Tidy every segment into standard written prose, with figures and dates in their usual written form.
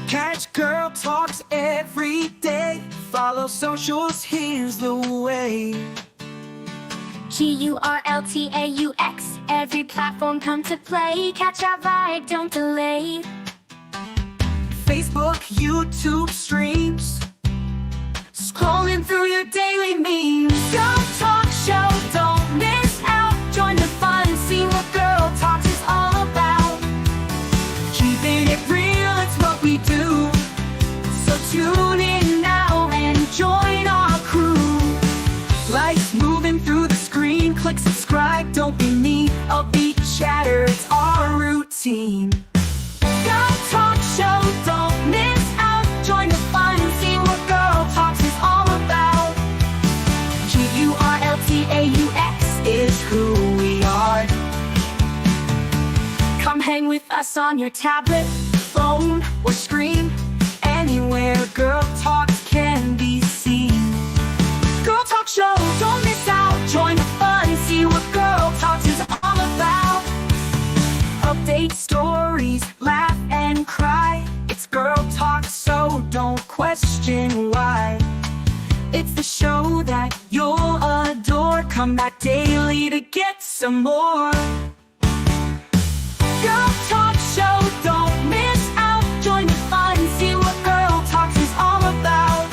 Catch GurlTauX every day. Follow socials, here's the way. GurlTauX, every platform come to play. Catch our vibe, don't delay. Facebook, YouTube streams, scrolling through your daily memes. GurlTauX show, don't miss out. Join the fun, see what GurlTauX is all about. Keeping it real, it's what we do. So tune in now and join our crew. Lights moving through the screen, click subscribe, don't be mean. Upbeat chatter, it's our routine. GurlTauX show, don't miss out. Join the fun, see what GurlTauX is all about. GurlTauX is who we are. Come hang with us on your tablet, phone, or screen. Anywhere GurlTauX can be seen. GurlTauX show, don't miss out. Join the fun, see what GurlTauX is all about. Update stories, laugh and cry. It's GurlTauX, so don't question why. It's the show that you'll adore. Come back daily to get some more. GurlTauX show, don't miss out. Join the fun, see what GurlTauX is all about.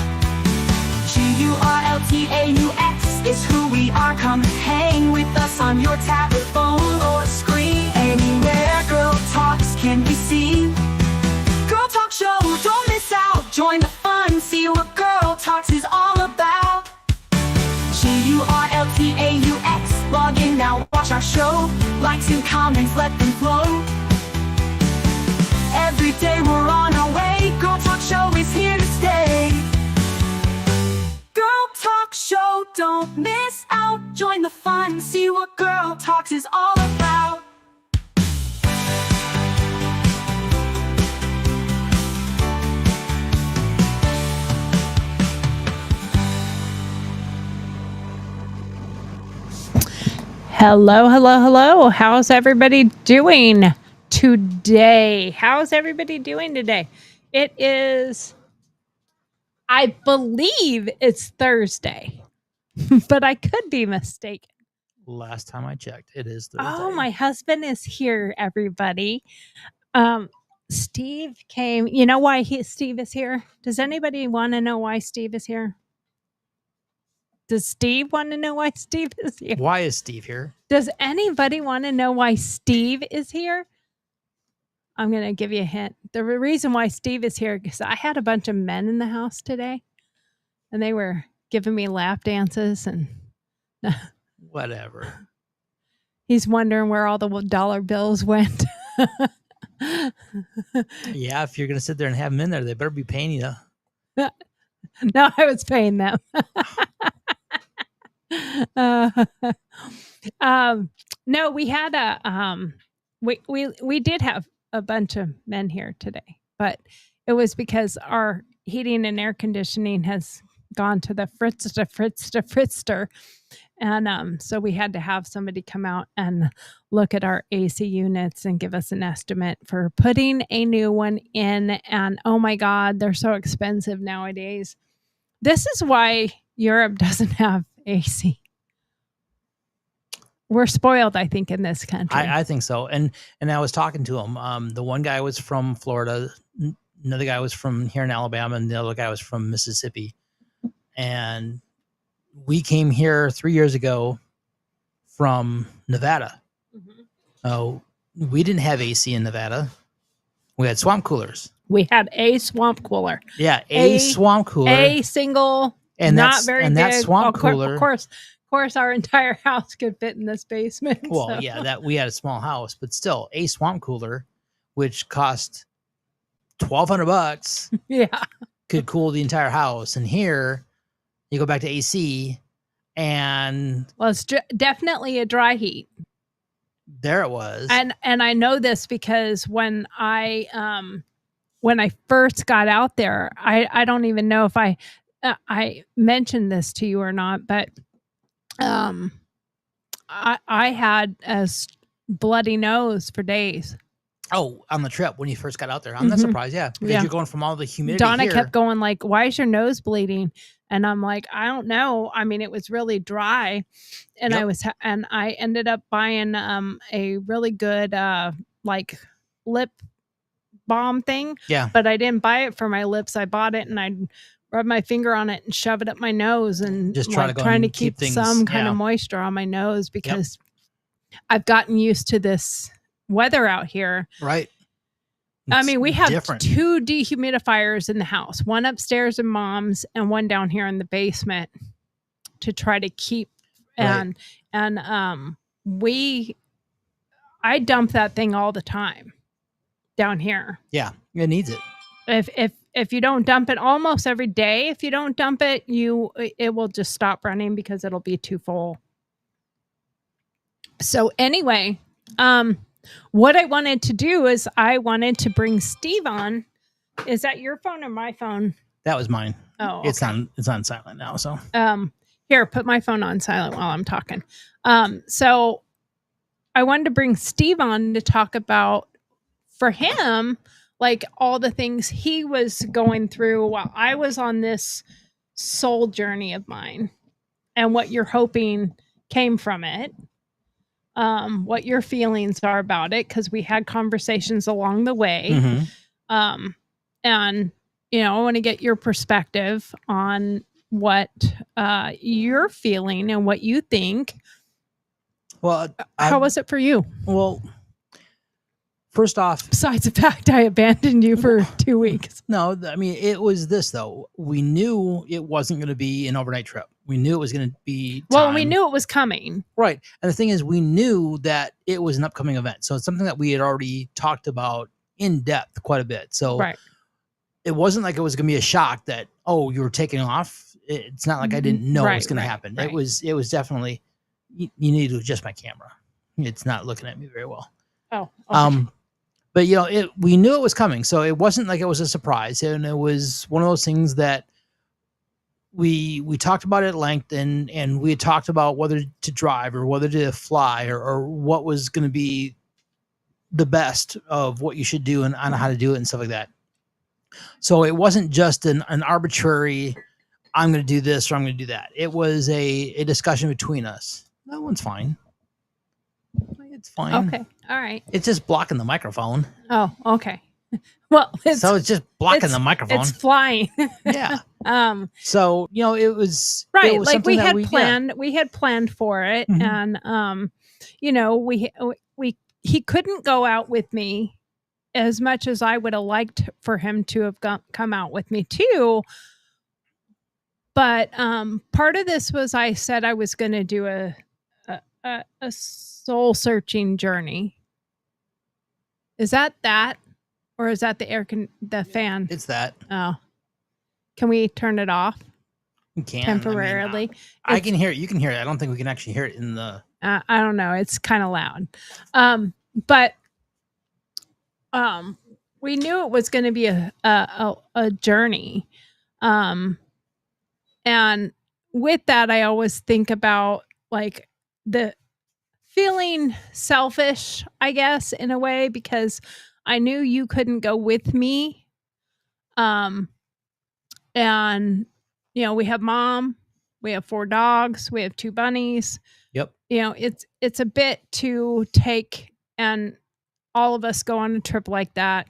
GurlTauX is who we are. Come hang with us on your tablet, phone, or screen. Anywhere GurlTauX can be seen. GurlTauX show, don't miss out. Join the fun, see what GurlTauX is all about. GurlTauX, log in now, watch our show. Likes and comments, let them flow. Every day we're on our way. GurlTauX show is here to stay. GurlTauX show, don't miss out. Join the fun, see what GurlTauX is all about. Hello, hello, hello. How's everybody doing today? How's everybody doing today? It is, I believe it's Thursday, but I could be mistaken. Last time I checked, it is Thursday. Oh, my husband is here, everybody. Steve came. You know why Steve is here? Does anybody want to know why Steve is here? Does Steve want to know why Steve is here? Why is Steve here? Does anybody want to know why Steve is here? I'm going to give you a hint. The reason why Steve is here is I had a bunch of men in the house today, and they were giving me lap dances, and Whatever. he's wondering where all the dollar bills went. Yeah, if you're going to sit there and have them in there, they better be paying you. No, I was paying them. No, we had we did have a bunch of men here today, but it was because our heating and air conditioning has gone to the fritzter. And so we had to have somebody come out and look at our AC units and give us an estimate for putting a new one in. And oh my God, they're so expensive nowadays. This is why Europe doesn't have AC. We're spoiled, I think, in this country. I think so. And I was talking to him. The one guy was from Florida. Another guy was from here in Alabama. And the other guy was from Mississippi. And we came here 3 years ago from Nevada. Mm-hmm. We didn't have AC in Nevada. We had swamp coolers. We had a swamp cooler. Yeah, a swamp cooler. A single, and not very big. That swamp cooler. Of course, our entire house could fit in this basement. Well, so. yeah, that we had a small house, but still, a swamp cooler, which cost $1,200, yeah, could cool the entire house. And here, you go back to AC, and well, it's definitely a dry heat. There it was. And I know this because when I first got out there, I don't even know if I mentioned this to you or not, but I had a bloody nose for days. Oh, on the trip when you first got out there. I'm not Mhm. surprised. Yeah. Because Yeah. you're going from all the humidity Donna here. kept going like, "Why is your nose bleeding?" And I'm like, "I don't know. I mean, it was really dry." And Yep. and I ended up buying a really good like lip balm thing, Yeah. but I didn't buy it for my lips. I bought it and I rub my finger on it and shove it up my nose and Just try to like go trying to and keep keep things- some kind of yeah. moisture on my nose because I've gotten used to this weather out here. Right. I It's mean, we have different. 2 dehumidifiers in the house, one upstairs in mom's and one down here in the basement to try to keep Right. and I dump that thing all the time down here. Yeah. It needs it. If you don't dump it almost every day, if you don't dump it, it will just stop running because it'll be too full. So anyway, what I wanted to do is I wanted to bring Steve on. Is that your phone or my phone? That was mine. Oh, It's okay. on silent now. So Here, put my phone on silent while I'm talking. So I wanted to bring Steve on to talk about, for him, like all the things he was going through while I was on this soul journey of mine and what you're hoping came from it. What your feelings are about it, because we had conversations along the way. Mhm. And I want to get your perspective on what you're feeling and what you think. Well, How was it for you? well, first off, Besides the fact I abandoned you for 2 weeks. no, I mean, it was this though. We knew it wasn't going to be an overnight trip. We knew it was going to be Well, we time. knew it was coming. Right. And the thing is, we knew that it was an upcoming event. So it's something that we had already talked about in depth quite a bit. So Right. it wasn't like it was going to be a shock that, oh, you were taking off. It's not like I didn't know it was Right, going to right, happen. right. It was definitely, you need to adjust my camera. It's not looking at me very well. Oh, okay. But we knew it was coming. So it wasn't like it was a surprise. And it was one of those things that we talked about it at length, and we had talked about whether to drive or whether to fly or what was going to be the best of what you should do and on how to do it and stuff like that. So it wasn't just an arbitrary, I'm going to do this or I'm going to do that. It was a discussion between us. That one's fine. It's fine. Okay. All right. It's just blocking the microphone. Oh, okay. Well, It's just blocking the microphone. It's flying. Yeah. Um, So, it was right. it was Like something we that had yeah. planned, we had planned for it. Mhm. And, he couldn't go out with me as much as I would have liked for him to have come out with me too. But part of this was I said I was going to do a soul searching journey. Is that or is that the fan? It's that. Oh, can we turn it off You can. temporarily? I can hear it. You can hear it. I don't think we can actually hear it in the. I don't know. It's kind of loud. But we knew it was going to be a journey. And with that, I always think about like the feeling selfish, I guess, in a way, because I knew you couldn't go with me. And we have mom, we have 4 dogs, we have 2 bunnies. Yep. It's a bit to take and all of us go on a trip like that.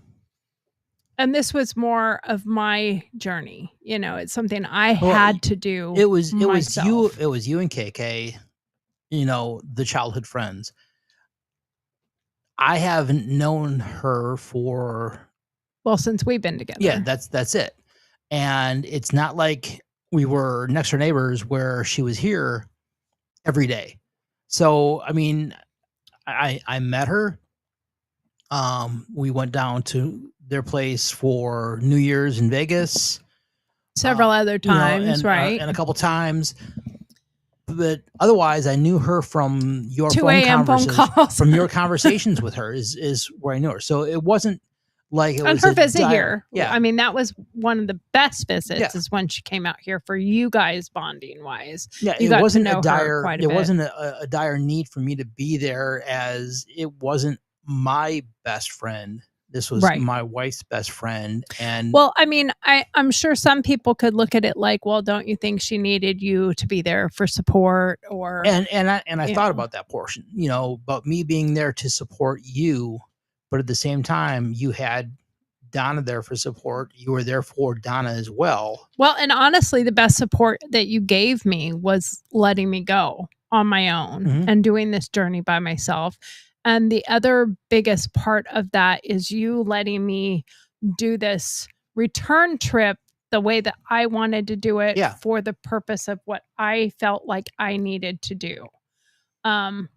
And this was more of my journey. It's something I had to do. It was myself. you and KK, the childhood friends. I haven't known her for Since we've been together. yeah, that's it. And it's not like we were next door neighbors where she was here every day. So I mean, I met her. We went down to their place for New Year's in Vegas. Several other times, right? And a couple times. But otherwise, I knew her from your 2 phone a.m. phone conversations. calls. From your conversations with her is where I knew her. So it wasn't like it On was her a visit here. Yeah. I mean, that was one of the best visits Yeah. is when she came out here for you guys bonding wise. Yeah, You it got to wasn't know a her dire. quite a It bit. wasn't a dire need for me to be there, as it wasn't my best friend. This was Right. my wife's best friend. And Well, I mean, I'm sure some people could look at it like, well, don't you think she needed you to be there for support or I you thought know. about that portion, about me being there to support you, but at the same time, you had Donna there for support. You were there for Donna as well. Well, and honestly, the best support that you gave me was letting me go on my own Mhm. and doing this journey by myself. And the other biggest part of that is you letting me do this return trip the way that I wanted to do it Yeah. for the purpose of what I felt like I needed to do. Um,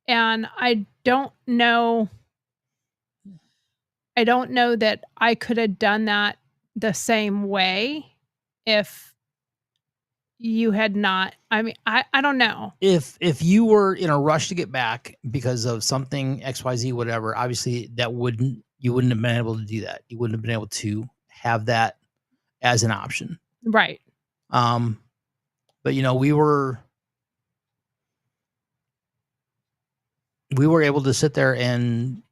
and I don't know that I could have done that the same way if you had not. I mean, I don't know. If you were in a rush to get back because of something XYZ, whatever, obviously you wouldn't have been able to do that. You wouldn't have been able to have that as an option. Right. But we were able to sit there and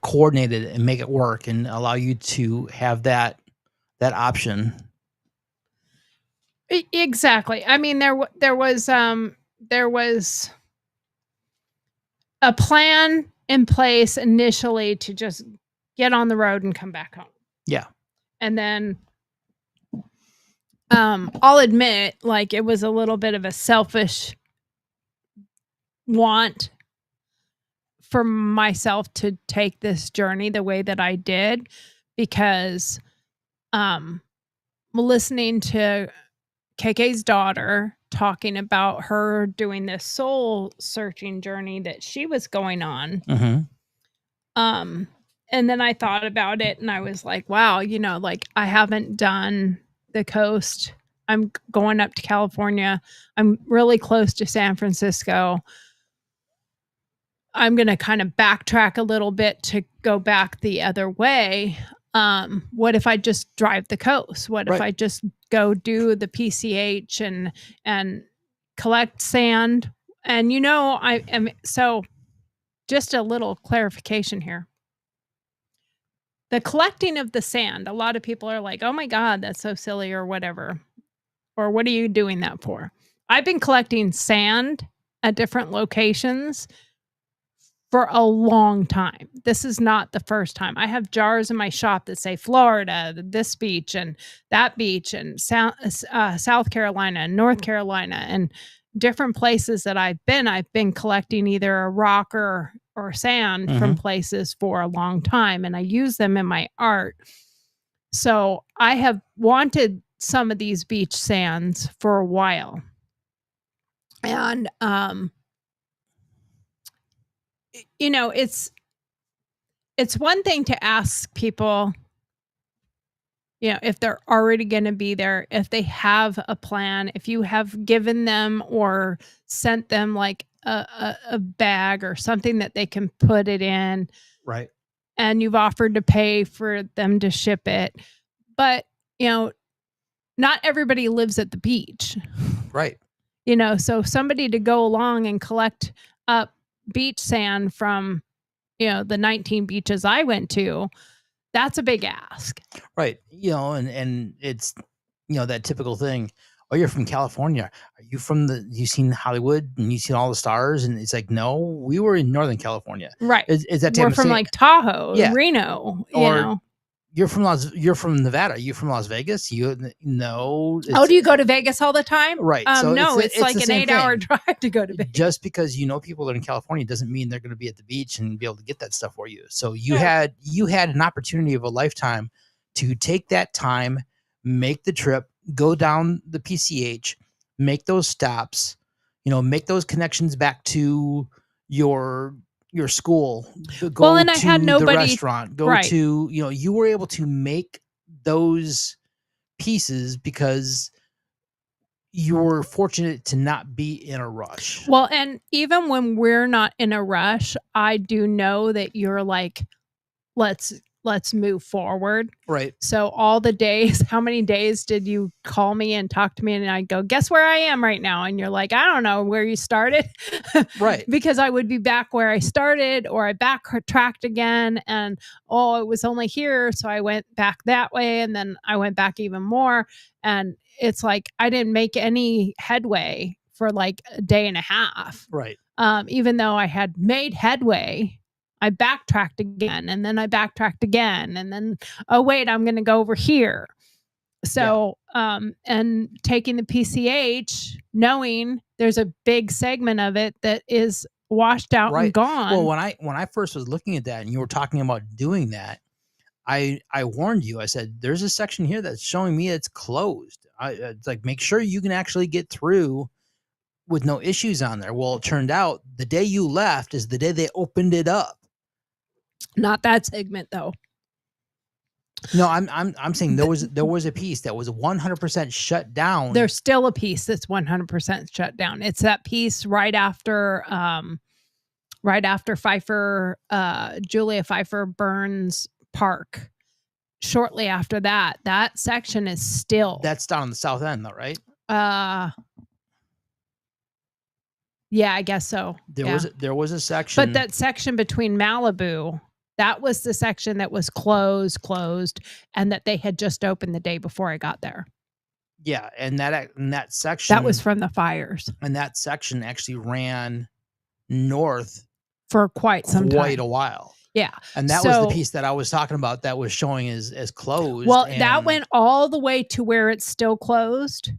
coordinate it and make it work and allow you to have that option. Exactly. I mean, there was a plan in place initially to just get on the road and come back home. Yeah. And then I'll admit, like, it was a little bit of a selfish want for myself to take this journey the way that I did, because listening to KK's daughter talking about her doing this soul searching journey that she was going on. Mm-hmm. And then I thought about it and I was like, wow, like, I haven't done the coast. I'm going up to California. I'm really close to San Francisco. I'm going to kind of backtrack a little bit to go back the other way. What if I just drive the coast? What if Right. I just go do the PCH and collect sand? And I am, so just a little clarification here. The collecting of the sand, a lot of people are like, oh my God, that's so silly or whatever. Or what are you doing that for? I've been collecting sand at different locations for a long time. This is not the first time. I have jars in my shop that say Florida, this beach and that beach, and South Carolina and North Carolina, and different places that I've been collecting either a rock or sand from places for a long time, and I use them in my art. So I have wanted some of these beach sands for a while. And it's one thing to ask people, if they're already going to be there, if they have a plan, if you have given them or sent them like a bag or something that they can put it in. Right. And you've offered to pay for them to ship it. But, not everybody lives at the beach. Right. So somebody to go along and collect up beach sand from, the 19 beaches I went to, that's a big ask. Right. And it's, that typical thing. Oh, you're from California. Are you from you've seen Hollywood and you've seen all the stars? And it's like, no, we were in Northern California. Right. Is that type We're of from thing? like Tahoe, Yeah. Reno, Or you're from Nevada. Are you from Las Vegas? No. Oh, do you go to Vegas all the time? Right. So no, it's like the an same 8-hour thing. drive to go to Vegas. Just because people that are in California doesn't mean they're going to be at the beach and be able to get that stuff for you. So you had an opportunity of a lifetime to take that time, make the trip, go down the PCH, make those stops, make those connections back to your school, go and I to had nobody, the restaurant, go to, you were able to make those pieces because you were fortunate to not be in a rush. Well, and even when we're not in a rush, I do know that you're like, let's let's move forward. Right. So all the days, how many days did you call me and talk to me? And I go, guess where I am right now? And you're like, I don't know where you started. Right. Because I would be back where I started, or I backtracked again. And oh, it was only here. So I went back that way. And then I went back even more. And it's like, I didn't make any headway for like a day and a half. Right. Even though I had made headway, I backtracked again, and then I backtracked again, and then, oh, wait, I'm going to go over here. So, and taking the PCH, knowing there's a big segment of it that is washed out and gone. Well, when I first was looking at that and you were talking about doing that, I warned you. I said, there's a section here that's showing me it's closed. It's like, make sure you can actually get through with no issues on there. Well, it turned out the day you left is the day they opened it up. Not that segment though. No, I'm saying there was a piece that was 100% shut down. There's still a piece that's 100% shut down. It's that piece right after Pfeiffer, Julia Pfeiffer Burns Park. Shortly after that, that section is still. That's down on the south end, though, right? Yeah, I guess so. There was a section, but that section between Malibu, that was the section that was closed, and that they had just opened the day before I got there. Yeah, and that section, that was from the fires, and that section actually ran north for quite a while. Yeah, and that was the piece that I was talking about that was showing as closed. Well, that went all the way to where it's still closed.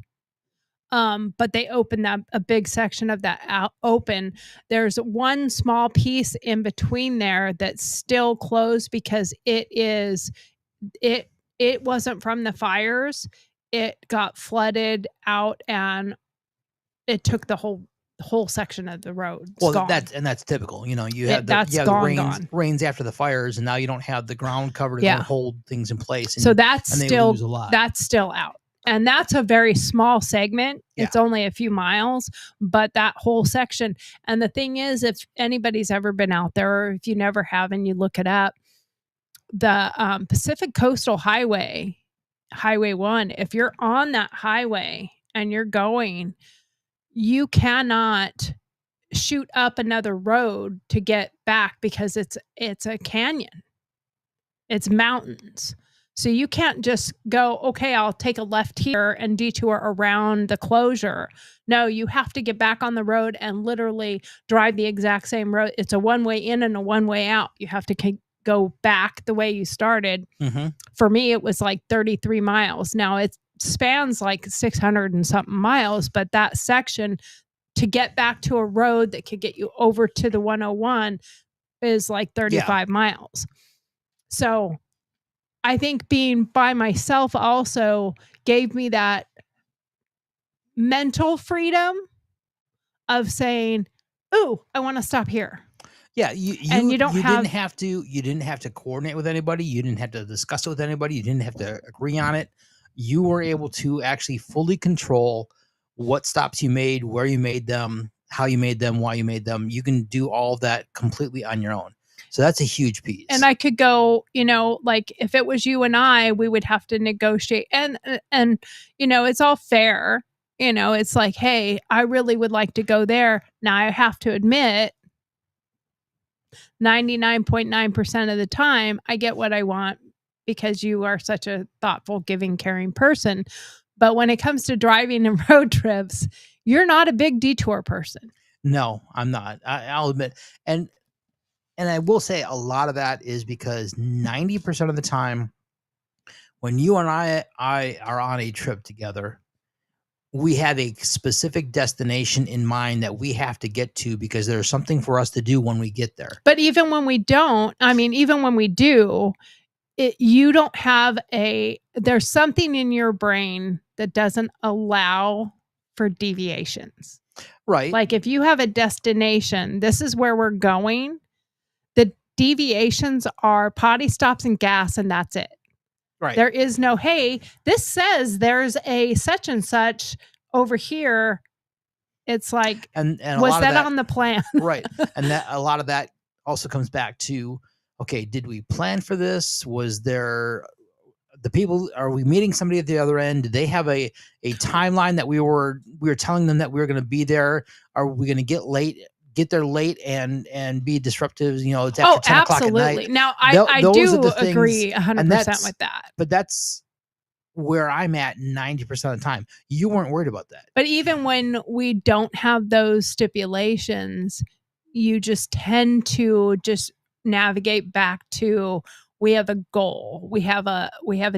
But they opened a big section of that out open. There's one small piece in between there that's still closed because it wasn't from the fires. It got flooded out and it took the whole section of the road. Well, that's typical. You know, you have the rains after the fires, and now you don't have the ground covered to hold things in place. And, so that's still lose a lot. That's still out. And that's a very small segment. Yeah. It's only a few miles, but that whole section. And the thing is, if anybody's ever been out there, or if you never have and you look it up, the Pacific Coastal Highway, Highway 1, if you're on that highway and you're going, you cannot shoot up another road to get back because it's a canyon. It's mountains. So you can't just go, okay, I'll take a left here and detour around the closure. No, you have to get back on the road and literally drive the exact same road. It's a one-way in and a one-way out. You have to go back the way you started. Mm-hmm. For me, it was like 33 miles. Now it spans like 600 and something miles, but that section to get back to a road that could get you over to the 101 is like 35 miles. So I think being by myself also gave me that mental freedom of saying, "Ooh, I want to stop here." Yeah, you didn't have to coordinate with anybody. You didn't have to discuss it with anybody. You didn't have to agree on it. You were able to actually fully control what stops you made, where you made them, how you made them, why you made them. You can do all of that completely on your own. So that's a huge piece. And I could go, like if it was you and I, we would have to negotiate. And it's all fair. It's like, hey, I really would like to go there. Now I have to admit, 99.9% of the time, I get what I want because you are such a thoughtful, giving, caring person. But when it comes to driving and road trips, you're not a big detour person. No, I'm not. I'll admit. And I will say a lot of that is because 90% of the time when you and I are on a trip together, we have a specific destination in mind that we have to get to because there's something for us to do when we get there. But even when we don't, even when we do, you don't have there's something in your brain that doesn't allow for deviations. Right. Like if you have a destination, this is where we're going. The deviations are potty stops and gas, and that's it. Right. There is no, hey, this says there's a such and such over here. It's like, and was that on the plan? Right. And that a lot of that also comes back to okay, did we plan for this? Was there the people, are we meeting somebody at the other end? Did they have a timeline that we were telling them that we were going to be there? Are we going to get there late and be disruptive? You know, it's after 10 o'clock at night. Absolutely. Now, I Those are do the things, agree and 100% with that. but that's where I'm at 90% of the time. You weren't worried about that. But even when we don't have those stipulations, you just tend to just navigate back to, we have a goal. We have a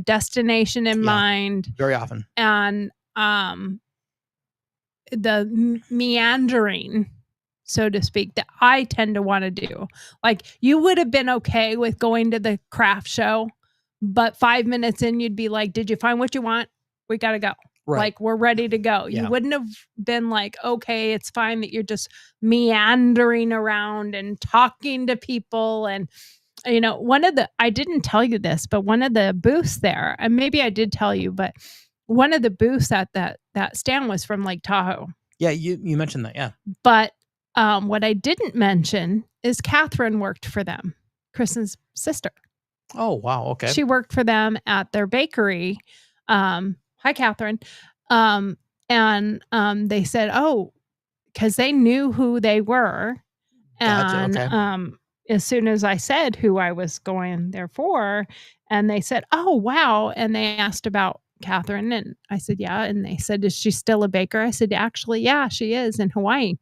destination in Yeah. mind, Very often. and the meandering, so to speak, that I tend to want to do. Like, you would have been okay with going to the craft show, but 5 minutes in, you'd be like, did you find what you want? We got to go. Right. Like, we're ready to go. Yeah. You wouldn't have been like, okay, it's fine that you're just meandering around and talking to people. And, you know, I didn't tell you this, but one of the booths there, and maybe I did tell you, but one of the booths at that stand was from Lake Tahoe. Yeah, you mentioned that, yeah. But what I didn't mention is Catherine worked for them, Kristen's sister. Oh, wow, okay. She worked for them at their bakery. Hi, Catherine. And they said, oh, because they knew who they were. And Gotcha, okay. as soon as I said who I was going there for, and they said, oh, wow. And they asked about Catherine, and I said, yeah. And they said, is she still a baker? I said, actually, yeah, she is in Hawaii.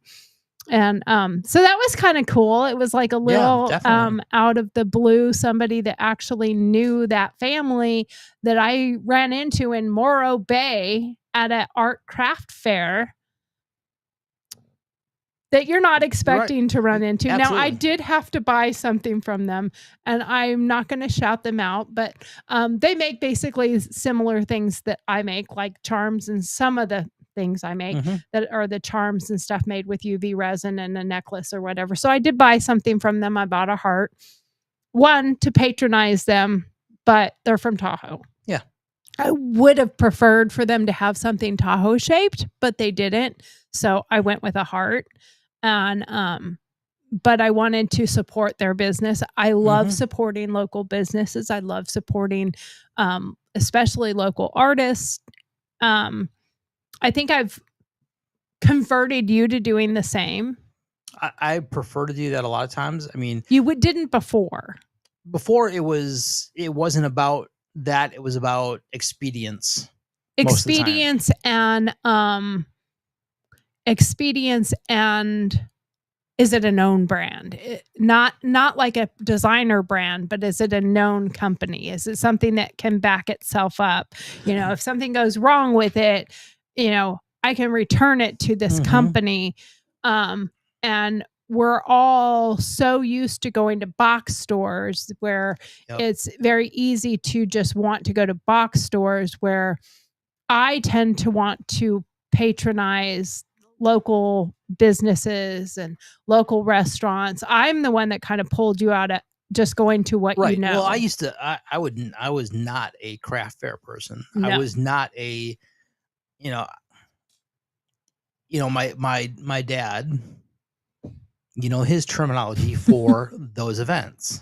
And so that was kind of cool. It was like a little out of the blue, somebody that actually knew that family that I ran into in Morro Bay at an art craft fair that you're not expecting to run into. Absolutely. Now, I did have to buy something from them, and I'm not going to shout them out, but they make basically similar things that I make, like charms, and some of the things I make that are the charms and stuff made with UV resin and a necklace or whatever. So I did buy something from them. I bought a heart, one to patronize them, but they're from Tahoe. Yeah. I would have preferred for them to have something Tahoe shaped, but they didn't. So I went with a heart. And but I wanted to support their business. I love supporting local businesses. I love supporting especially local artists. I think I've converted you to doing the same. I prefer to do that a lot of times. I mean, you didn't before. Before it wasn't about that. It was about expedience. Expedience and is it a known brand? Not like a designer brand, but is it a known company? Is it something that can back itself up? You know, if something goes wrong with it, you know, I can return it to this company. And we're all so used to going to box stores where it's very easy to just want to go to box stores, where I tend to want to patronize local businesses and local restaurants. I'm the one that kind of pulled you out of just going to what you know. Well, I was not a craft fair person. No. I was not a, my dad, his terminology for those events.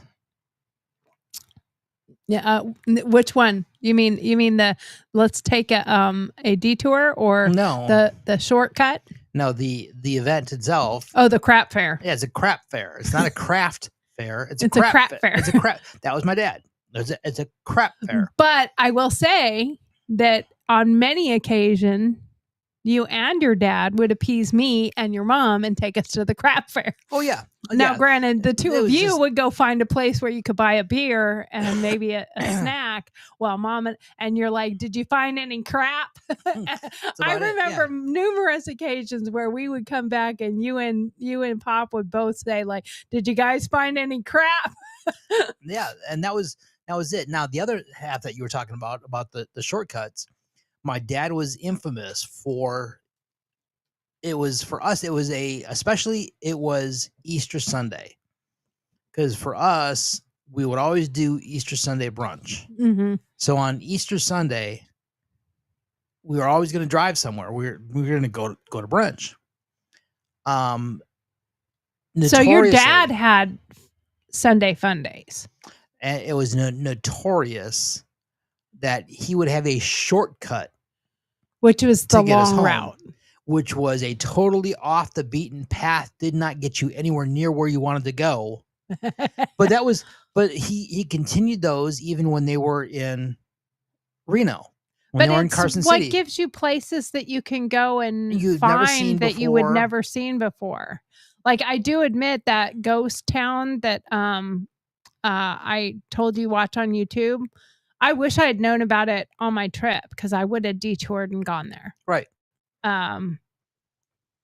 Yeah. Which one? You mean the let's take a detour, or no, the shortcut? No, the event itself. Oh, the crap fair. Yeah, it's a crap fair. It's not a craft fair. It's a crap fair. It's a crap. That was my dad. It's a crap fair. But I will say that on many occasions, you and your dad would appease me and your mom and take us to the crap fair. Oh, yeah. Now, granted, the two of you would go find a place where you could buy a beer and maybe a snack. Well, mom and you're like, did you find any crap? I remember numerous occasions where we would come back and you and Pop would both say, like, did you guys find any crap? Yeah, and that was it. Now, the other half that you were talking about the shortcuts, my dad was infamous for. It was for us. It was especially Easter Sunday, because for us, we would always do Easter Sunday brunch. So on Easter Sunday, we were always going to drive somewhere. We were going to go to brunch. So your dad had Sunday fun days, And it was notorious that he would have a shortcut which was to the get us long home, route. which was a totally off the beaten path, did not get you anywhere near where you wanted to go. But he continued those even when they were in Reno, when But they were in it's Carson what City. gives you places that you can go and You've never seen find that you would before. never seen before. Like I do admit that ghost town that I told you watch on YouTube. I wish I had known about it on my trip because I would have detoured and gone there. Right.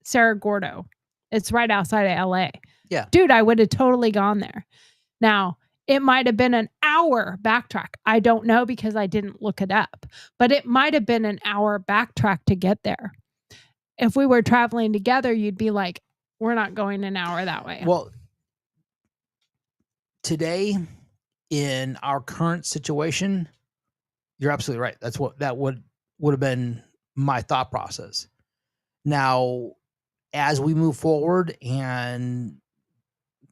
Cerro Gordo. It's right outside of LA. Yeah. Dude, I would have totally gone there. Now, it might have been an hour backtrack. I don't know because I didn't look it up, but it might have been an hour backtrack to get there. If we were traveling together, you'd be like, we're not going an hour that way. Well, today in our current situation, you're absolutely right. That's what that would have been my thought process. Now, as we move forward, and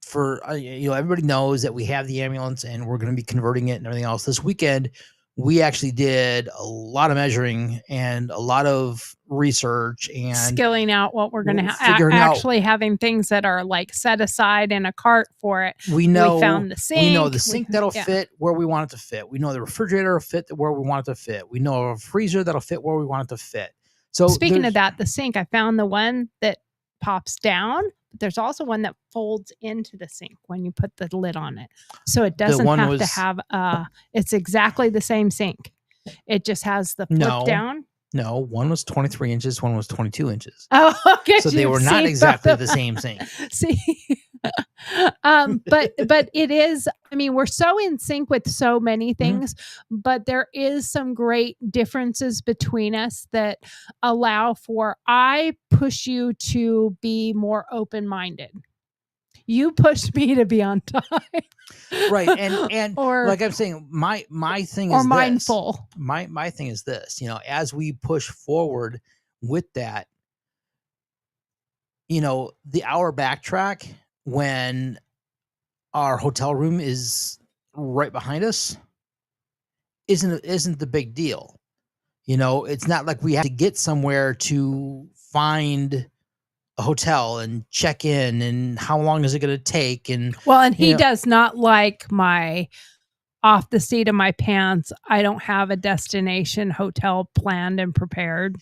for everybody knows that we have the ambulance and we're going to be converting it and everything else. This weekend, we actually did a lot of measuring and a lot of research and skilling out what we're going to figuring out- actually having things that are like set aside in a cart for it. We know we found the sink. We know the sink that'll yeah. fit where we want it to fit. We know the refrigerator will fit where we want it to fit. We know a freezer that'll fit where we want it to fit. So speaking of that, the sink, I found the one that pops down. There's also one that folds into the sink when you put the lid on it. So it doesn't have to have it's exactly the same sink. It just has the flip down. No, one was 23 inches, one was 22 inches. Oh, okay. So they were not exactly the same sink. See, but it is. I mean, we're so in sync with so many things, but there is some great differences between us that allow for. I push you to be more open-minded. You push me to be on time. Right. And or, like I'm saying, my thing is mindful. My thing is this, as we push forward with that, the hour backtrack when our hotel room is right behind us isn't the big deal. It's not like we have to get somewhere to find a hotel and check in, and how long is it going to take? And he does not like my off the seat of my pants. I don't have a destination hotel planned and prepared.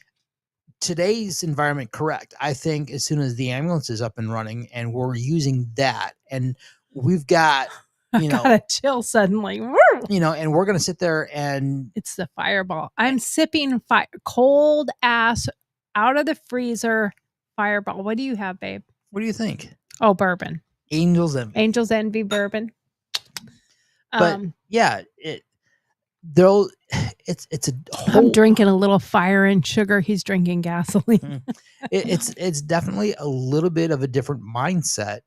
Today's environment, correct. I think as soon as the ambulance is up and running and we're using that, and we've got, I got a chill suddenly. And we're going to sit there and it's the Fireball. I'm sipping cold ass out of the freezer Fireball. What do you have, babe? What do you think? Oh, bourbon. Angel's Envy bourbon. But yeah, it's a whole, I'm drinking a little fire and sugar. He's drinking gasoline. It's definitely a little bit of a different mindset.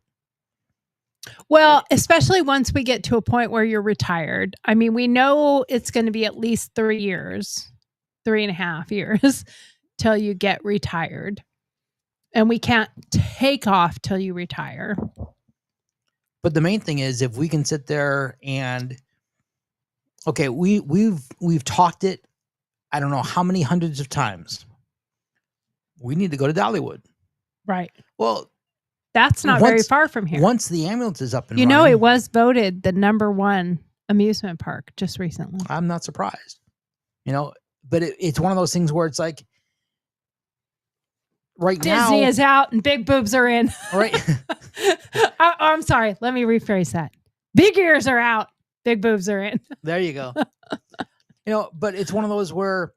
Well, especially once we get to a point where you're retired. I mean, we know it's going to be at least 3 years, 3.5 years till you get retired. And we can't take off till you retire. But the main thing is, if we can sit there and, okay, we've talked it, I don't know how many hundreds of times. We need to go to Dollywood. Right. Well, that's not very far from here. Once the ambulance is up and running. It was voted the #1 amusement park just recently. I'm not surprised. But it's one of those things where it's like, right now Disney is out and big boobs are in. Right. I'm sorry. Let me rephrase that. Big ears are out. Big boobs are in. There you go. But it's one of those where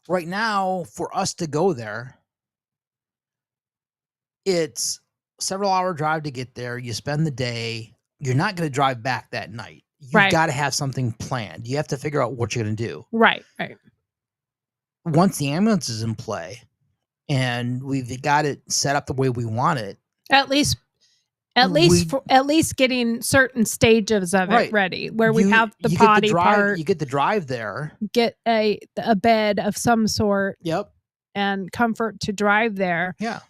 right now for us to go there, it's several hour drive to get there. You spend the day. You're not going to drive back that night. You've got to have something planned. You have to figure out what you're going to do. Right. Once the ambulance is in play, and we've got it set up the way we want it. At least getting certain stages of it ready, where we have the potty part. You get the drive there. Get a bed of some sort. Yep. And comfort to drive there. Yeah.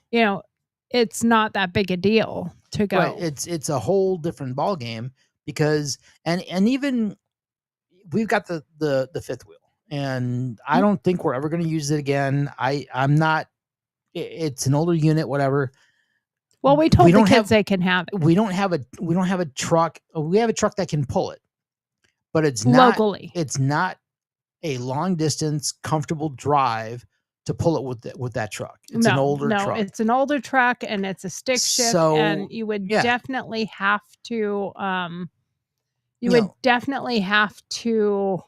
it's not that big a deal to go. Right. It's a whole different ball game because and even we've got the fifth wheel, and I don't think we're ever going to use it again. I'm not. It's an older unit, whatever. Well, we told the don't kids have- they can have it We don't have a truck. We have a truck that can pull it, but it's not locally. It's not a long distance comfortable drive to pull it with that truck. It's an older truck. It's an older truck, and it's a stick shift, So, and you would yeah. definitely have to You would know- definitely have to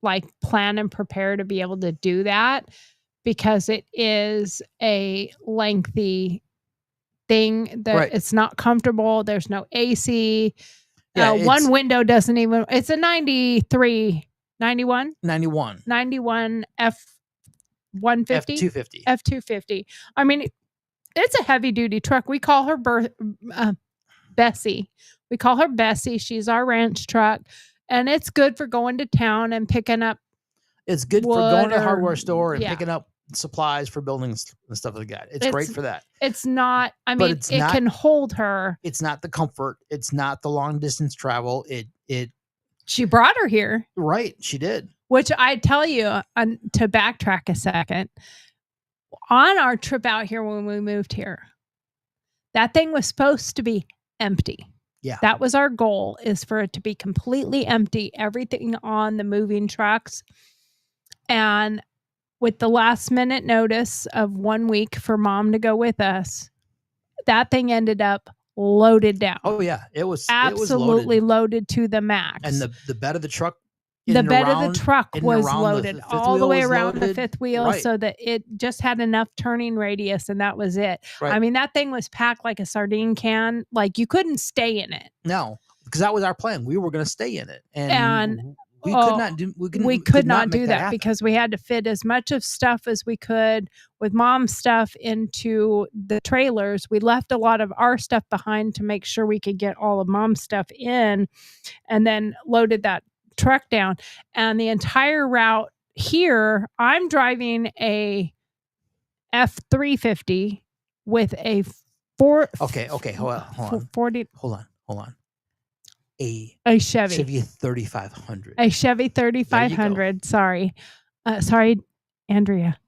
like plan and prepare to be able to do that, because it is a lengthy thing that Right. it's not comfortable. There's no AC. Yeah, One window doesn't even, it's a 91 91 F-150 F250. F-250. I mean, it's a heavy duty truck. We call her Bessie. We call her Bessie. She's our ranch truck, and it's good for going to town and picking up. It's good for wood going to the or- hardware store and yeah. picking up supplies for buildings and stuff like that. It's great for that. It's not, I But mean, it's it not- can hold her. It's not the comfort. It's not the long distance travel. It She brought her here, right. She did. which I tell you, to backtrack a second, on our trip out here when we moved here, that thing was supposed to be empty. Yeah. That was our goal, is for it to be completely empty, everything on the moving trucks. And with the last minute notice of 1 week for mom to go with us, that thing ended up loaded down. Oh yeah. It was Absolutely It was loaded. loaded to the max. And the bed of the truck. the bed of the truck in and was around the loaded fifth all the wheel way was around the loaded. fifth wheel, Right. so that it just had enough turning radius, and that was it. Right. I mean, that thing was packed like a sardine can. Like, you couldn't stay in it. No, because that was our plan. We were going to stay in it, and And, we oh, could not do. We could not make do that happen. because we had to fit as much of stuff as we could with mom's stuff into the trailers. We left a lot of our stuff behind to make sure we could get all of mom's stuff in, and then loaded that truck down. And the entire route here, I'm driving a F-350 with a Okay. Hold on. 40 Hold on. A a Chevy. Chevy 3500. A Chevy 3500. Sorry, Andrea.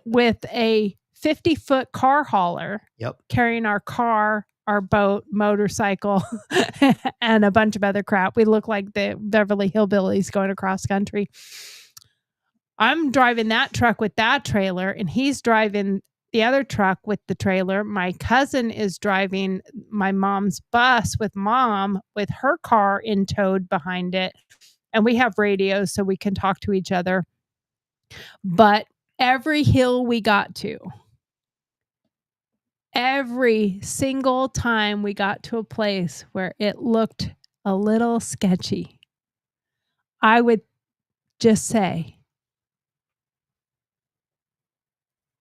With a 50-foot car hauler. Yep. Carrying our car, our boat, motorcycle, and a bunch of other crap. We look like the Beverly Hillbillies going across country. I'm driving that truck with that trailer, and he's driving the other truck with the trailer. My cousin is driving my mom's bus with mom with her car in towed behind it. And we have radios so we can talk to each other. But every hill we got to, every single time we got to a place where it looked a little sketchy, I would just say,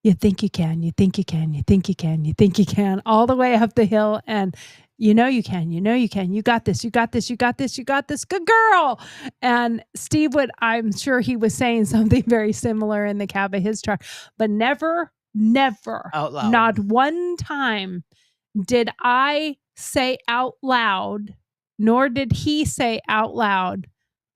you think you can, you think you can, you think you can, you think you can, all the way up the hill. And you know you can, you know you can, you got this, you got this, you got this, you got this, good girl. And Steve would, I'm sure he was saying something very similar in the cab of his truck, but never Out loud. not one time did I say out loud, nor did he say out loud,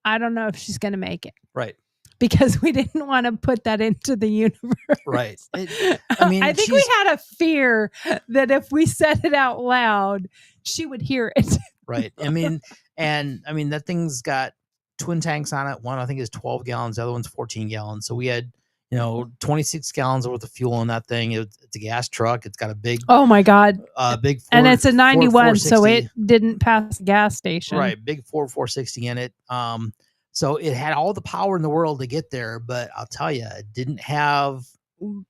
I don't know if she's going to make it. Right. Because we didn't want to put that into the universe. Right. I mean, I think we had a fear that if we said it out loud, she would hear it. Right. I mean, that thing's got twin tanks on it. One I think is 12 gallons. The other one's 14 gallons. So we had, 26 gallons worth of fuel in that thing. It's a gas truck. It's got a big, Oh my God. big Ford, And it's a 91, Ford so 460. it didn't pass the gas station. Right. Big Ford 460 in it. So it had all the power in the world to get there, but I'll tell you, it didn't have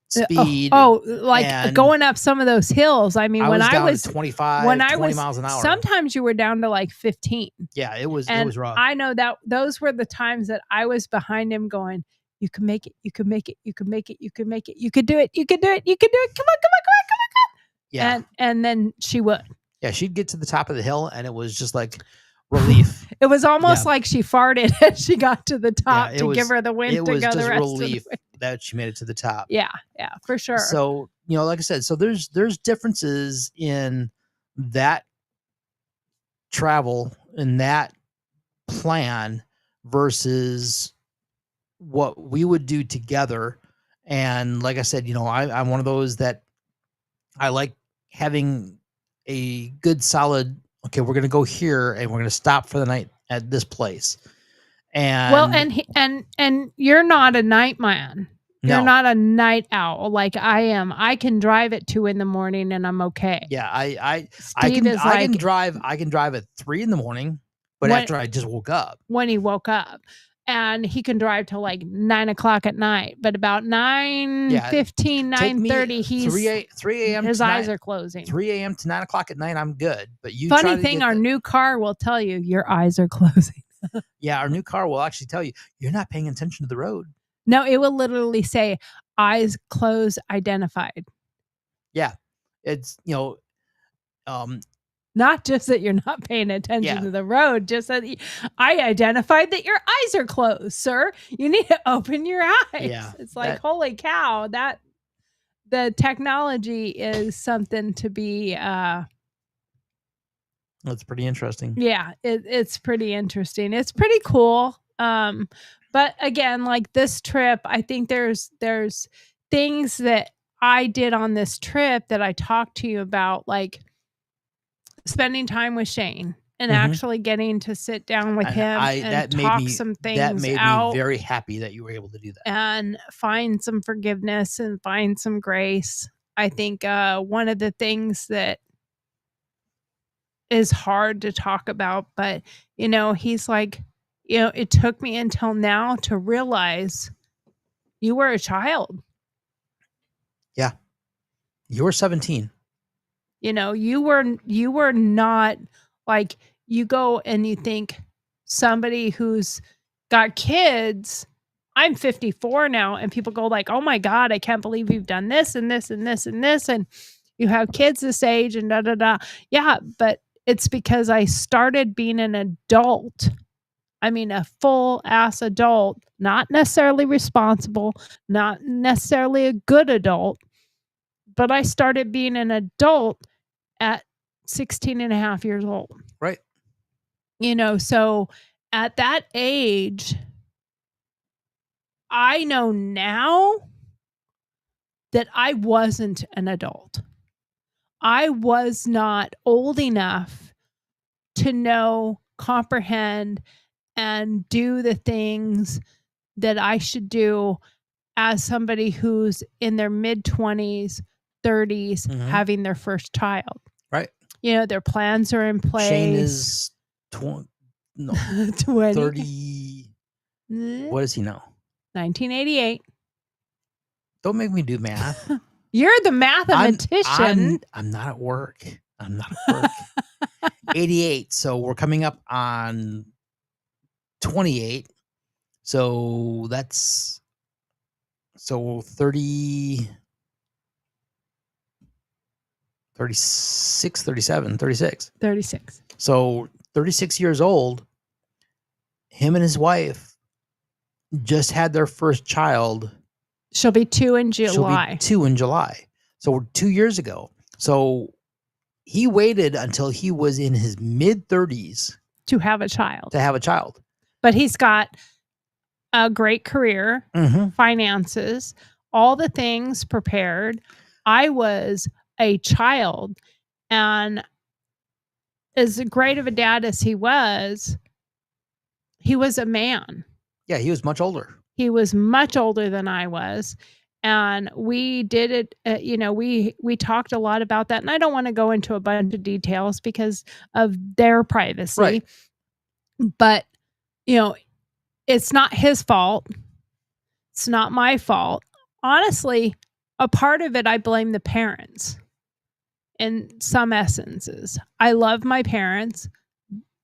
speed. Like and going up some of those hills. I mean, when was I down was to 25, when I 20 was miles an hour. sometimes you were down to like 15. Yeah, it was rough. I know that those were the times that I was behind him going, you can make it, you can make it, you can make it, you can make it, you could do it, you could do it, you could do it. Come on, come on, come on, come on, come on. Yeah. And then she would. Yeah, she'd get to the top of the hill and it was just like relief. It was almost like she farted as she got to the top Yeah, to give her the wind it to was go just the rest relief of the way. that she made it to the top. Yeah, for sure. So like I said, so there's differences in that travel and that plan versus what we would do together. And like I said, I'm one of those that I like having a good solid, okay, we're going to go here and we're going to stop for the night at this place. And Well, and you're not a night man. You're no, not a night owl like I am. I can drive at 2 a.m. and I'm okay. yeah, I Steve can is like I can drive at 3 a.m, but When- after I just woke up. when he woke up, and he can drive till like 9 o'clock at night. But about 9:15, Take me 9:30, he's 3 a.m. his to eyes 9 are closing. 3 a.m. to 9 o'clock at night, I'm good. But you try Funny to thing, get our the- new car will tell you your eyes are closing. yeah, our new car will actually tell you you're not paying attention to the road. No, it will literally say eyes closed identified. Yeah, it's Not just that you're not paying attention Yeah. to the road, just that I identified that your eyes are closed, sir. You need to open your eyes. Yeah, It's like, that- holy cow, that the technology is something to be that's pretty interesting. yeah, it's pretty interesting. It's pretty cool. But again, like this trip, I think there's things that I did on this trip that I talked to you about, like spending time with Shane and Mhm. actually getting to sit down with And him that and made talk me some things that made out me very happy that you were able to do that. and find some forgiveness and find some grace. I think one of the things that is hard to talk about, but he's like, it took me until now to realize you were a child. You were 17. You were not like, you go and you think somebody who's got kids. I'm 54 now, and people go like, "Oh my God, I can't believe you've done this and this and this and this, and you have kids this age and da da da." Yeah, but it's because I started being an adult. I mean, a full ass adult, not necessarily responsible, not necessarily a good adult, but I started being an adult at 16 and a half years old. Right. So at that age, I know now that I wasn't an adult. I was not old enough to know, comprehend, and do the things that I should do as somebody who's in their mid-20s, 30s, Mhm. having their first child. Right. Their plans are in place. Shane is 20, 20. 30. What is he now? 1988. Don't make me do math. You're the mathematician. I'm not at work. I'm not at work. 88. So we're coming up on 28. So that's 30, 36, 37, 36. 36. So 36 years old, him and his wife just had their first child. She'll be 2 in She'll July. be 2 in July. So 2 years ago. So he waited until he was in his mid 30s to have a child. to have a child. But he's got a great career, Mm-hmm. finances, all the things prepared. I was a child, and as great of a dad as he was a man. Yeah, he was much older. He was much older than I was. And we did it, we talked a lot about that. And I don't want to go into a bunch of details because of their privacy. Right. But, it's not his fault. It's not my fault. Honestly, a part of it, I blame the parents in some essences. I love my parents.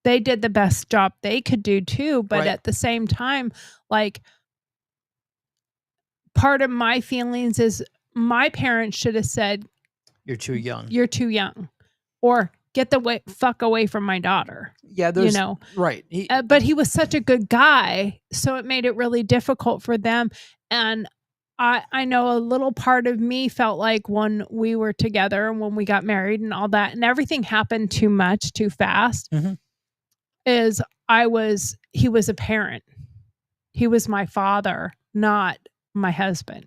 They did the best job they could do too. But Right. at the same time, like, part of my feelings is my parents should have said, You're too young. "You're too young," or "Get the fuck away from my daughter." Yeah, there's right. But he was such a good guy, so it made it really difficult for them. And I know a little part of me felt like when we were together and when we got married and all that, and everything happened too much, too fast, Mhm. is he was a parent. He was my father, not my husband.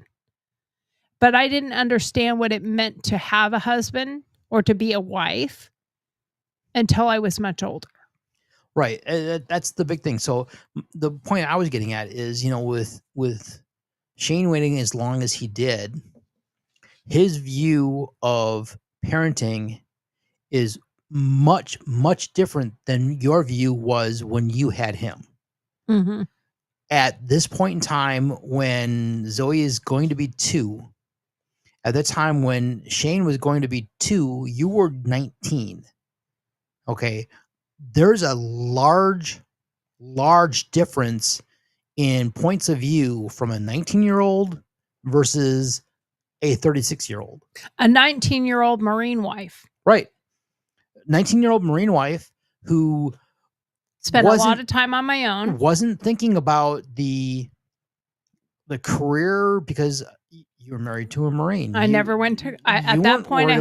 But I didn't understand what it meant to have a husband or to be a wife until I was much older. Right. That's the big thing. So the point I was getting at is, with Shane waiting as long as he did, his view of parenting is much, much different than your view was when you had him. Mm-hmm. At this point in time, when Zoe is going to be 2, at the time when Shane was going to be 2, you were 19. Okay. There's a large difference in points of view from a 19-year-old versus a 36-year-old. A 19-year-old Marine wife. Right. 19-year-old Marine wife who spent a lot of time on my own. Wasn't thinking about the career because you were married to a Marine. I never went to at that point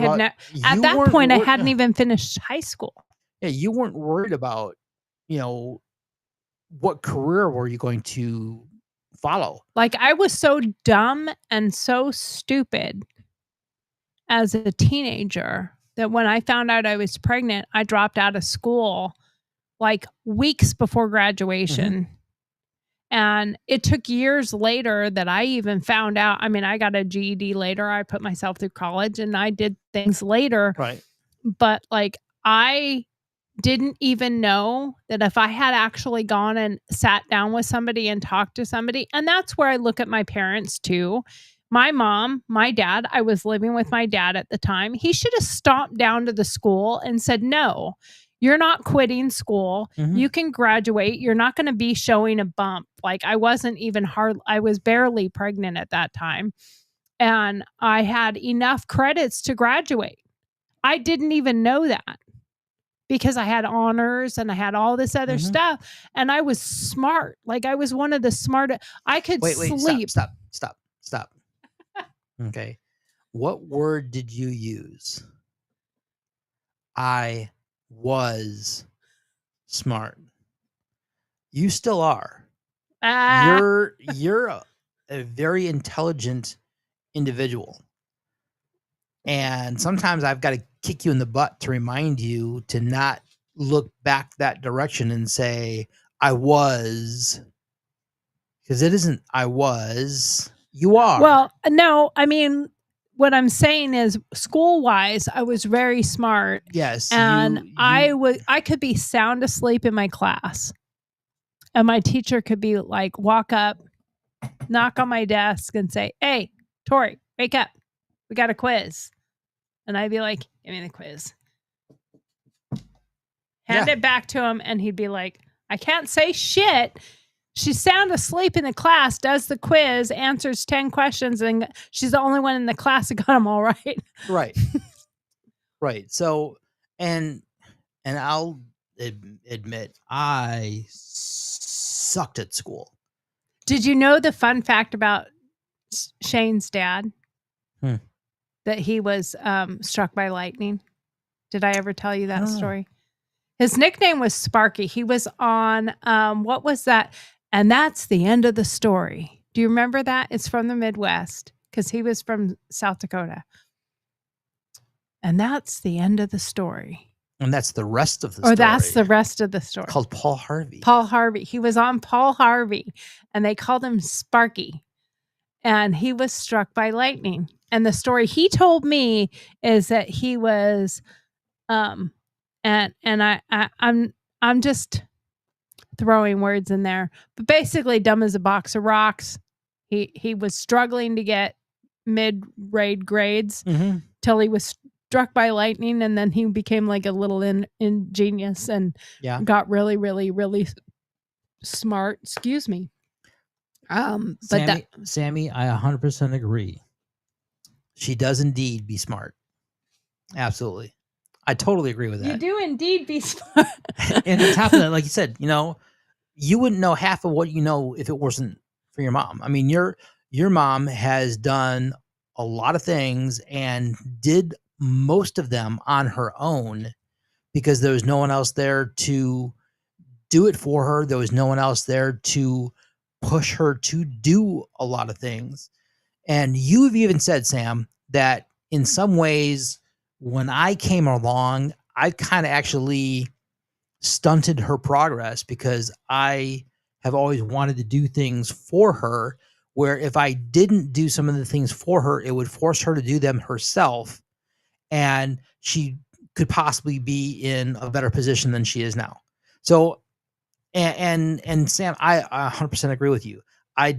I hadn't even finished high school. Yeah, you weren't worried about, what career were you going to follow? Like, I was so dumb and so stupid as a teenager that when I found out I was pregnant, I dropped out of school like weeks before graduation. And it took years later that I even found out. I mean, I got a GED later. I put myself through college and I did things later. Right. But like, I didn't even know that if I had actually gone and sat down with somebody and talked to somebody, and that's where I look at my parents too. My mom, my dad, I was living with my dad at the time. He should have stomped down to the school and said, no, you're not quitting school. Mhm. You can graduate. You're not going to be showing a bump. Like, I wasn't even I was barely pregnant at that time. And I had enough credits to graduate. I didn't even know that because I had honors and I had all this other stuff. And I was smart. Like, I was one of the smartest. I could sleep. Stop. Okay. What word did you use? I was smart. You still are. You're a very intelligent individual. And sometimes I've got to kick you in the butt to remind you to not look back that direction and say, I was, because it isn't I was, you are. Well, no, I mean, what I'm saying is school-wise, I was very smart. Yes. And I could be sound asleep in my class. And my teacher could be like, walk up, knock on my desk and say, hey, Tori, wake up. We got a quiz. And I'd be like, give me the quiz. Hand it back to him. And he'd be like, I can't say shit. She's sound asleep in the class, does the quiz, answers 10 questions, and she's the only one in the class that got them all right. Right. Right. So, and I'll admit, I sucked at school. Did you know the fun fact about Shane's dad? That he was struck by lightning? Did I ever tell you that story? His nickname was Sparky. He was on, what was that? And that's the end of the story. Do you remember that? It's from the Midwest because he was from South Dakota. And that's the end of the story. And that's the rest of the story. Or that's the rest of the story. Called Paul Harvey. Paul Harvey. He was on Paul Harvey and they called him Sparky. And he was struck by lightning. And the story he told me is that he was, I'm just throwing words in there, but basically dumb as a box of rocks. He was struggling to get mid-grade grades till he was struck by lightning, and then he became like a little ingenious and got really, really, really smart. Excuse me. Sammy, I 100% agree. She does indeed be smart. Absolutely. I totally agree with that. You do indeed be smart. And on top of that, like you said, you wouldn't know half of what you know if it wasn't for your mom. I mean, your your mom has done a lot of things and did most of them on her own because there was no one else there to do it for her. There was no one else there to push her to do a lot of things. And you've even said, Sam, that in some ways, when I came along, I kind of actually stunted her progress because I have always wanted to do things for her, where if I didn't do some of the things for her, it would force her to do them herself. And she could possibly be in a better position than she is now. So, and Sam, I 100% agree with you. I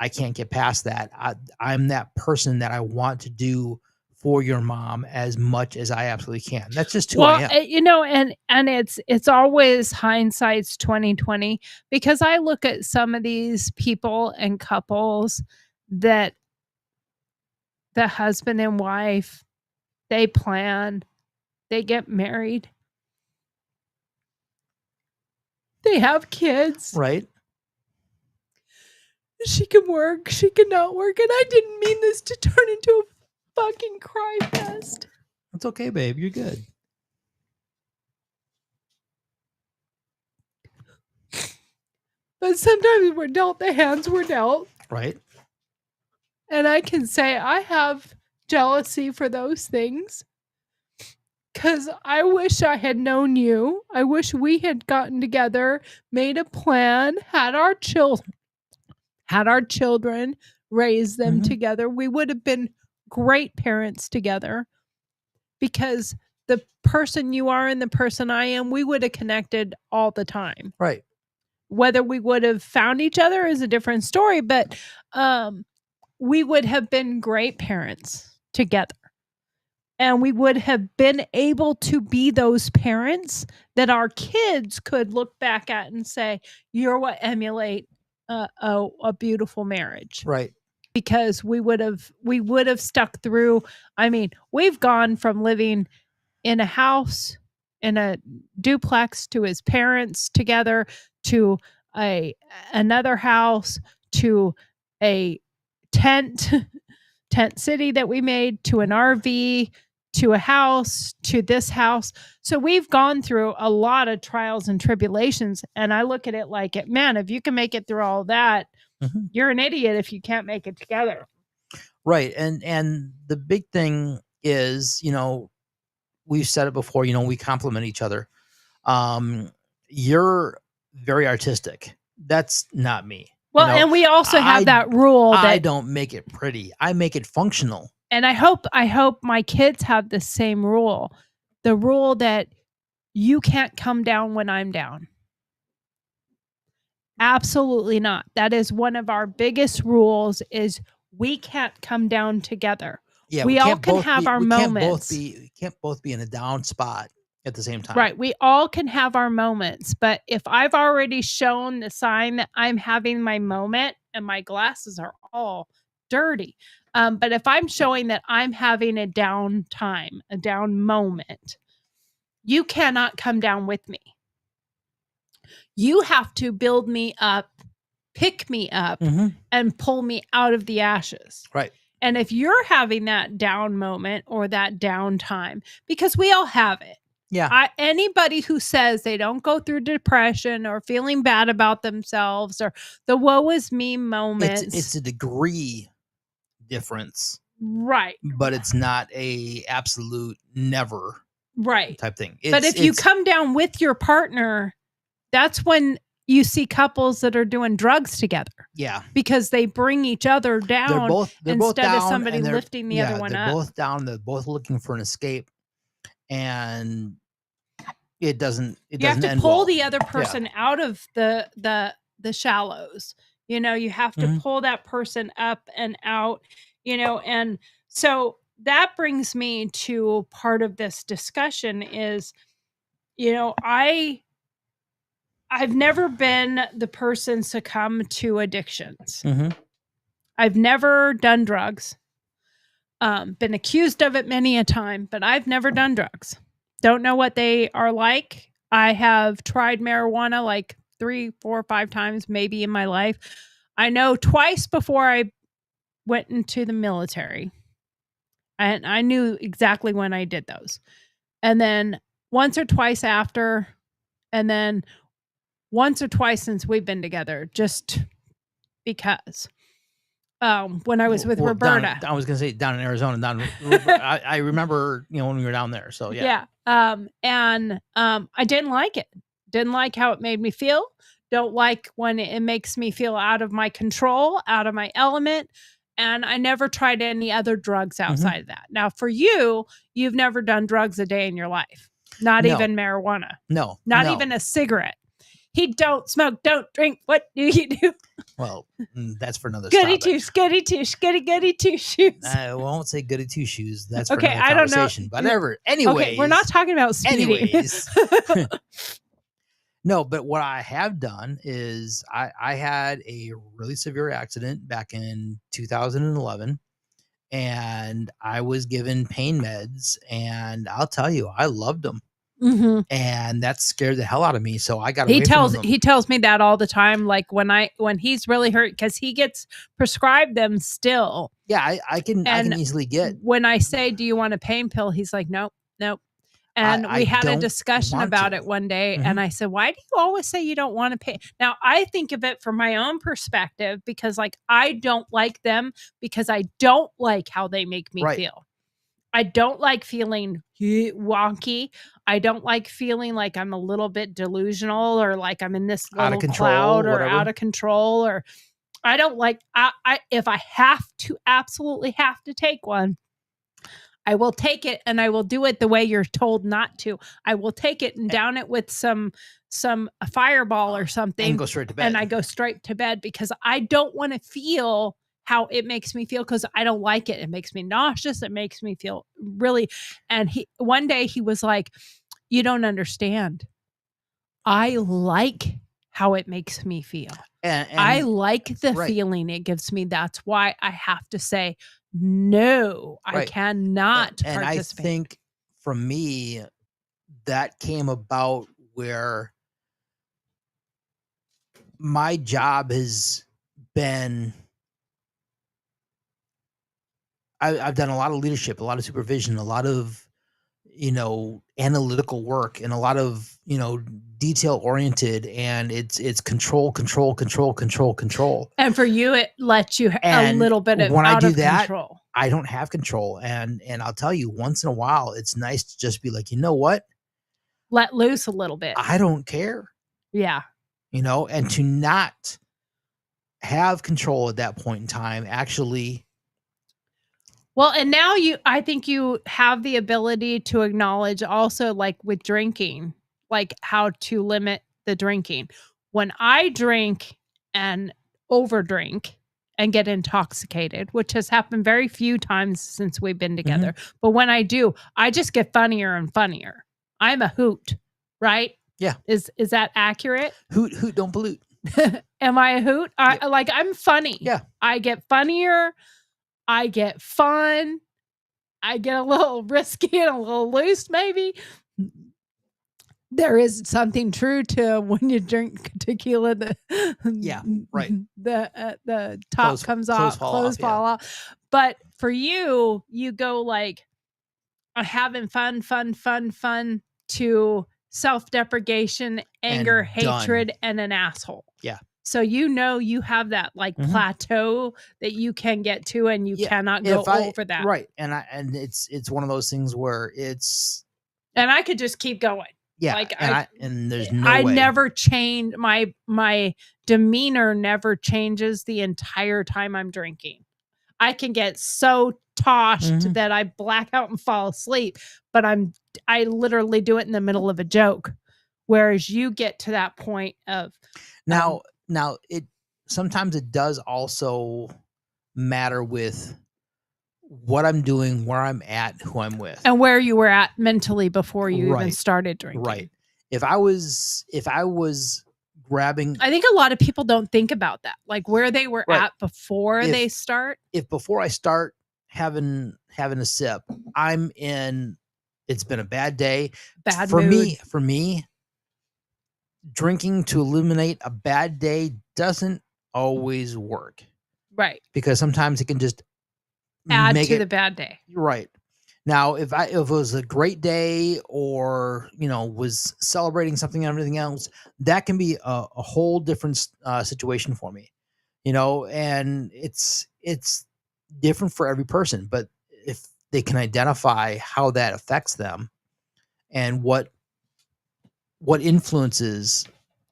can't get past that. I'm that person that I want to do for your mom as much as I absolutely can. That's just who I am. You know, and it's always hindsight's 2020, because I look at some of these people and couples that the husband and wife, they plan, they get married, they have kids. Right. She can work, she can not work, and I didn't mean this to turn into a fucking cry fest. That's okay, babe. You're good. But sometimes we're dealt the hands we're dealt. Right. And I can say I have jealousy for those things. Because I wish I had known you. I wish we had gotten together, made a plan, had our children, raised them together. We would have been great parents together. Because the person you are and the person I am, we would have connected all the time. Right. Whether we would have found each other is a different story, but we would have been great parents together. And we would have been able to be those parents that our kids could look back at and say, you're what emulate a beautiful marriage. Right. Because we would have stuck through. I mean, we've gone from living in a house, in a duplex, to his parents together, to another house, to a tent city that we made, to an RV, to a house, to this house. So we've gone through a lot of trials and tribulations. And I look at it like, man, if you can make it through all that, you're an idiot if you can't make it together. Right. And the big thing is, you know, we've said it before, you know, we complement each other. You're very artistic. That's not me. Well, you know, and we also have that rule that I don't make it pretty. I make it functional. And I hope my kids have the same rule. The rule that you can't come down when I'm down. Absolutely not. That is one of our biggest rules, is we can't come down together. Yeah, we all can have our moments. We can't both be in a down spot at the same time. Right. We all can have our moments. But if I've already shown the sign that I'm having my moment, and my glasses are all dirty, but if I'm showing that I'm having a down time, a down moment, you cannot come down with me. You have to build me up, pick me up, and pull me out of the ashes. Right. And if you're having that down moment or that down time, because we all have it. Yeah. Anybody who says they don't go through depression or feeling bad about themselves or the woe is me moments. It's a degree difference. Right. But it's not a absolute never type thing. But if you come down with your partner, that's when you see couples that are doing drugs together. Yeah. Because they bring each other down they're both instead down, of somebody lifting the other one they're up. Both down. They're both looking for an escape. And it doesn't you have to pull the other person out of the shallows. You know, you have to pull that person up and out, you know, and so that brings me to part of this discussion is, you know, I've never been the person succumb to addictions. I've never done drugs. Been accused of it many a time, but I've never done drugs. Don't know what they are like. I have tried marijuana like 3, 4, 5 times maybe in my life. I know twice before I went into the military, and I knew exactly when I did those. And then once or twice after, and then once or twice since we've been together, just because. When I was with Well, Roberta. I was gonna say down in Arizona. I remember, when we were down there. So yeah. I didn't like it. Didn't like how it made me feel. Don't like when it makes me feel out of my control, out of my element. And I never tried any other drugs outside of that. Now, for you, you've never done drugs a day in your life. Not No. even marijuana. No. Not no. even a cigarette. He don't smoke, don't drink. What do you do? Well, that's for another Goody topic. two shoes, goody two shoes. I won't say goody two shoes. That's for Okay, another I don't know. conversation. Whatever. Anyways. Okay, we're not talking about speeding. Anyways. No, but what I have done is I had a really severe accident back in 2011, and I was given pain meds, and I'll tell you, I loved them. Mhm. And that scared the hell out of me. So I got away He from them. tells me that all the time. Like when he's really hurt, because he gets prescribed them still. Yeah, I can easily get. When I say, "Do you want a pain pill?" He's like, "Nope, nope." And I we had a don't discussion want about to. it one day, and I said, "Why do you always say you don't want to pay?" Now I think of it from my own perspective, because like I don't like them because I don't like how they make me feel. I don't like feeling wonky. I don't like feeling like I'm a little bit delusional, or like I'm in this Out of little control, cloud, or whatever. out of control, or I don't like, I if I have to, absolutely have to take one, I will take it, and I will do it the way you're told not to. I will take it and down it with some a fireball or something, and go straight to bed. and I go straight to bed, because I don't want to feel how it makes me feel, because I don't like it. It makes me nauseous. It makes me feel really. And one day he was like, "You don't understand. I like how it makes me feel. And I like the right. feeling it gives me. That's why I have to say, no, I Right. cannot And I participate." think for me, that came about where my job has been, I've done a lot of leadership, a lot of supervision, a lot of, analytical work, and a lot of, detail oriented, and it's control. And for you, it lets you a And little bit of when I out do of that, control. I don't have control. And I'll tell you, once in a while, it's nice to just be like, you know what? Let loose a little bit. I don't care, Yeah. and to not have control at that point in time, actually. Well, and now I think you have the ability to acknowledge also, like with drinking, like how to limit the drinking. When I drink and overdrink and get intoxicated, which has happened very few times since we've been together, but when I do, I just get funnier and funnier. I'm a hoot, right? Yeah. Is that accurate? Hoot, don't pollute. Am I a hoot? I'm funny. Yeah. I get funnier. I get fun. I get a little risky and a little loose, maybe. There is something true to when you drink tequila. Yeah, right. The top comes off, clothes fall off. But for you, you go like having fun to self-deprecation, anger, And done. hatred, and an asshole. Yeah. So you have that like plateau that you can get to, and you cannot go over that. Right. And it's one of those things where it's, and I could just keep going. yeah. Like and there's no I way. never change my demeanor never changes the entire time I'm drinking. I can get so toshed that I black out and fall asleep, but I literally do it in the middle of a joke. Whereas you get to that point of now it sometimes it does also matter with what I'm doing, where I'm at, who I'm with, and where you were at mentally before you even Right. started drinking. right. If I was grabbing, I think a lot of people don't think about that, like where they were Right. at before If- they start. if before I start having a sip, I'm in, it's been a bad day. Bad For mood. me, drinking to eliminate a bad day doesn't always work. Right. because sometimes it can just Add make to it the bad day. right. Now, if it was a great day or, was celebrating something and everything else, that can be a whole different situation for me, and it's different for every person. But if they can identify how that affects them and what influences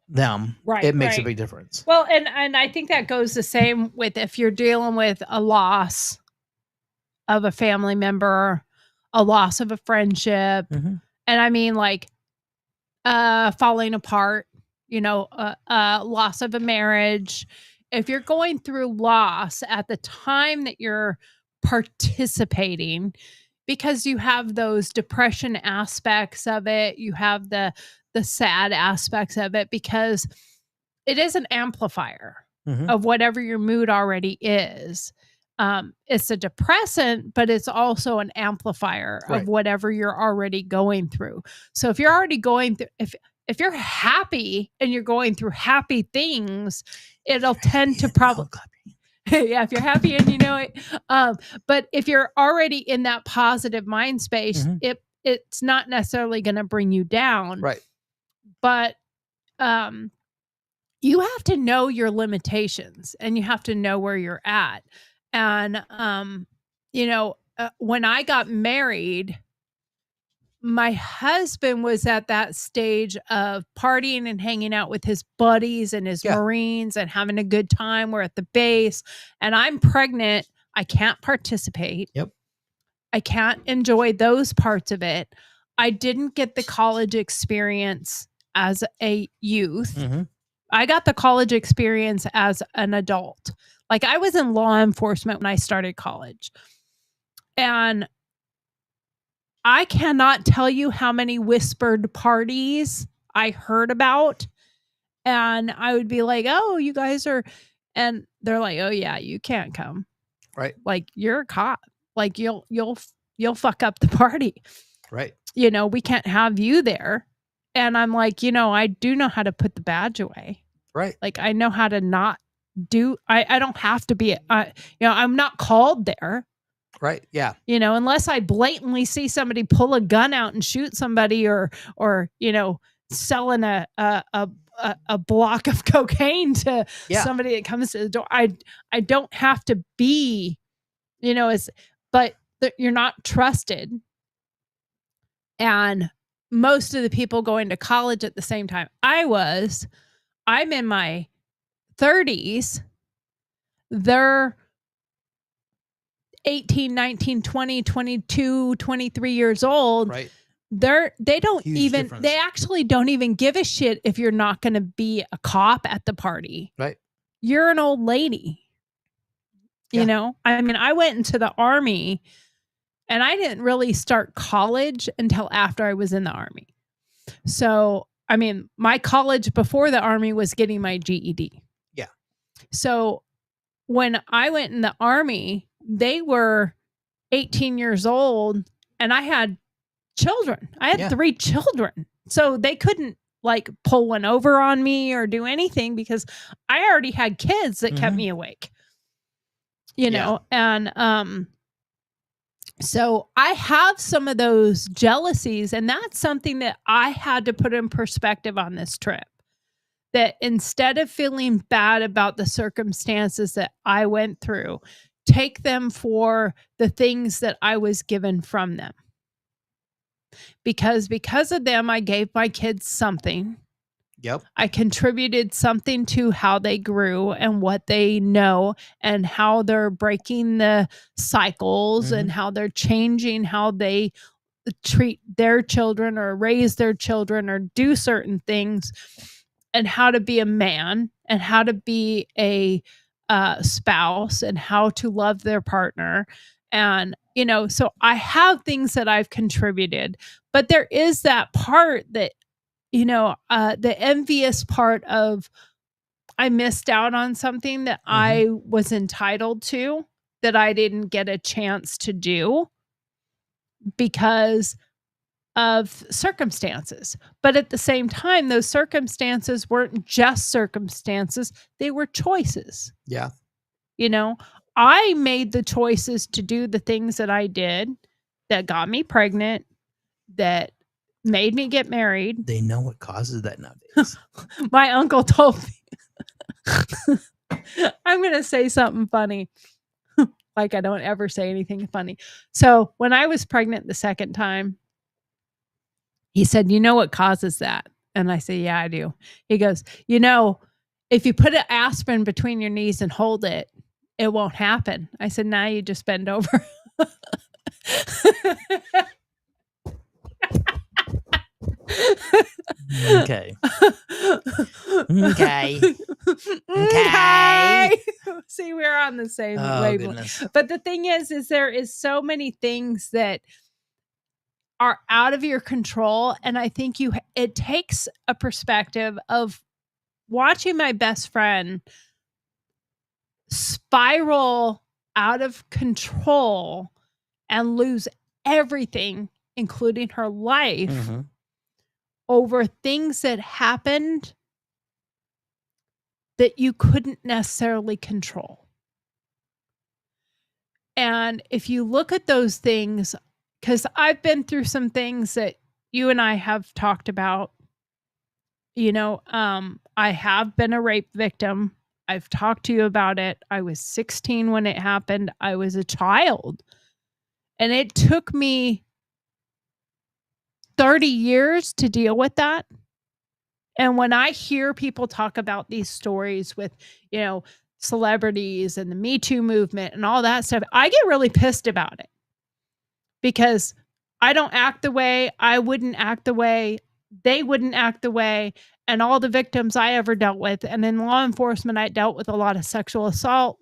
them, Right, it makes a right. big difference. Well, and I think that goes the same with if you're dealing with a loss of a family member, a loss of a friendship, Mhm. and I mean like falling apart, loss of a marriage. If you're going through loss at the time that you're participating, because you have those depression aspects of it, you have the sad aspects of it, because it is an amplifier Mhm. of whatever your mood already is. It's a depressant, but it's also an amplifier Right. of whatever you're already going through. So if you're already going through, if you're happy and you're going through happy things, it'll tend to probably yeah, if you're happy and you know it. But if you're already in that positive mind space, Mhm. it's not necessarily going to bring you down. Right. But you have to know your limitations and you have to know where you're at. And when I got married, my husband was at that stage of partying and hanging out with his buddies and his Yeah. Marines and having a good time. We're at the base and I'm pregnant. I can't participate. Yep. I can't enjoy those parts of it. I didn't get the college experience as a youth. Mhm. I got the college experience as an adult. Like I was in law enforcement when I started college. And I cannot tell you how many whispered parties I heard about. And I would be like, "Oh, you guys are," and they're like, "Oh yeah, you can't come. Right. Like you're a cop. Like you'll fuck up the party. Right. We can't have you there." And I'm like, I do know how to put the badge away. Right. Like I know how to not do. I don't have to be. I'm not called there. Right. Yeah. Unless I blatantly see somebody pull a gun out and shoot somebody, or selling a block of cocaine to Yeah. somebody that comes to the door. I don't have to be, but you're not trusted. And most of the people going to college at the same time I'm in my 30s. They're 18, 19, 20, 22, 23 years old. Right. They don't Huge even difference. they actually don't even give a shit if you're not going to be a cop at the party. Right. You're an old lady. Yeah. I mean, I went into the Army and I didn't really start college until after I was in the Army. So, I mean, my college before the Army was getting my GED. Yeah. So, when I went in the Army, they were 18 years old and I had children. I had 3 children. So they couldn't like pull one over on me or do anything because I already had kids that kept me awake. And so I have some of those jealousies, and that's something that I had to put in perspective on this trip. That instead of feeling bad about the circumstances that I went through, take them for the things that I was given from them. Because of them, I gave my kids something. Yep. I contributed something to how they grew and what they know and how they're breaking the cycles and how they're changing how they treat their children or raise their children or do certain things, and how to be a man and how to be a spouse and how to love their partner. And, so I have things that I've contributed, but there is that part that, the envious part of I missed out on something that I was entitled to that I didn't get a chance to do because of circumstances. But at the same time, those circumstances weren't just circumstances, they were choices. Yeah. You know, I made the choices to do the things that I did that got me pregnant, that made me get married. They know what causes that nowadays. My uncle told me, I'm going to say something funny. Like I don't ever say anything funny. So when I was pregnant the second time, he said, "You know what causes that?" And I said, "Yeah, I do." He goes, "You know, if you put an aspirin between your knees and hold it, it won't happen." I said, "Now you just bend over." Okay. Okay. Okay. See, we're on the same Oh, wavelength. goodness. But the thing is there is so many things that are out of your control, and I think it takes a perspective of watching my best friend spiral out of control and lose everything, including her life, Mhm. over things that happened that you couldn't necessarily control. And if you look at those things, because I've been through some things that you and I have talked about, I have been a rape victim. I've talked to you about it. I was 16 when it happened. I was a child. And it took me 30 years to deal with that. And when I hear people talk about these stories with, celebrities and the Me Too movement and all that stuff, I get really pissed about it because I don't act the way, I wouldn't act the way, they wouldn't act the way. And all the victims I ever dealt with, and in law enforcement, I dealt with a lot of sexual assault.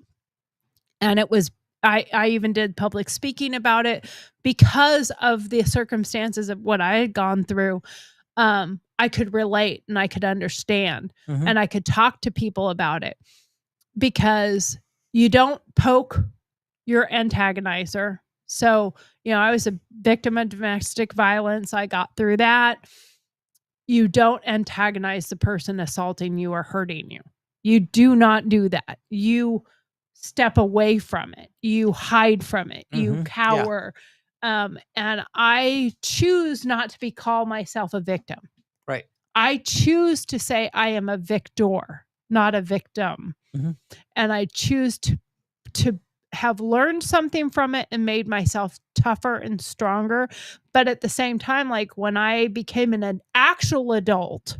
And it was, I even did public speaking about it because of the circumstances of what I had gone through. I could relate and I could understand Mhm. and I could talk to people about it because you don't poke your antagonizer. So, I was a victim of domestic violence. I got through that. You don't antagonize the person assaulting you or hurting you. You do not do that. You step away from it. You hide from it. You Mhm. Yeah. cower. And I choose not to call myself a victim. Right. I choose to say I am a victor, not a victim. Mhm. And I choose to have learned something from it and made myself tougher and stronger. But at the same time, like when I became an actual adult,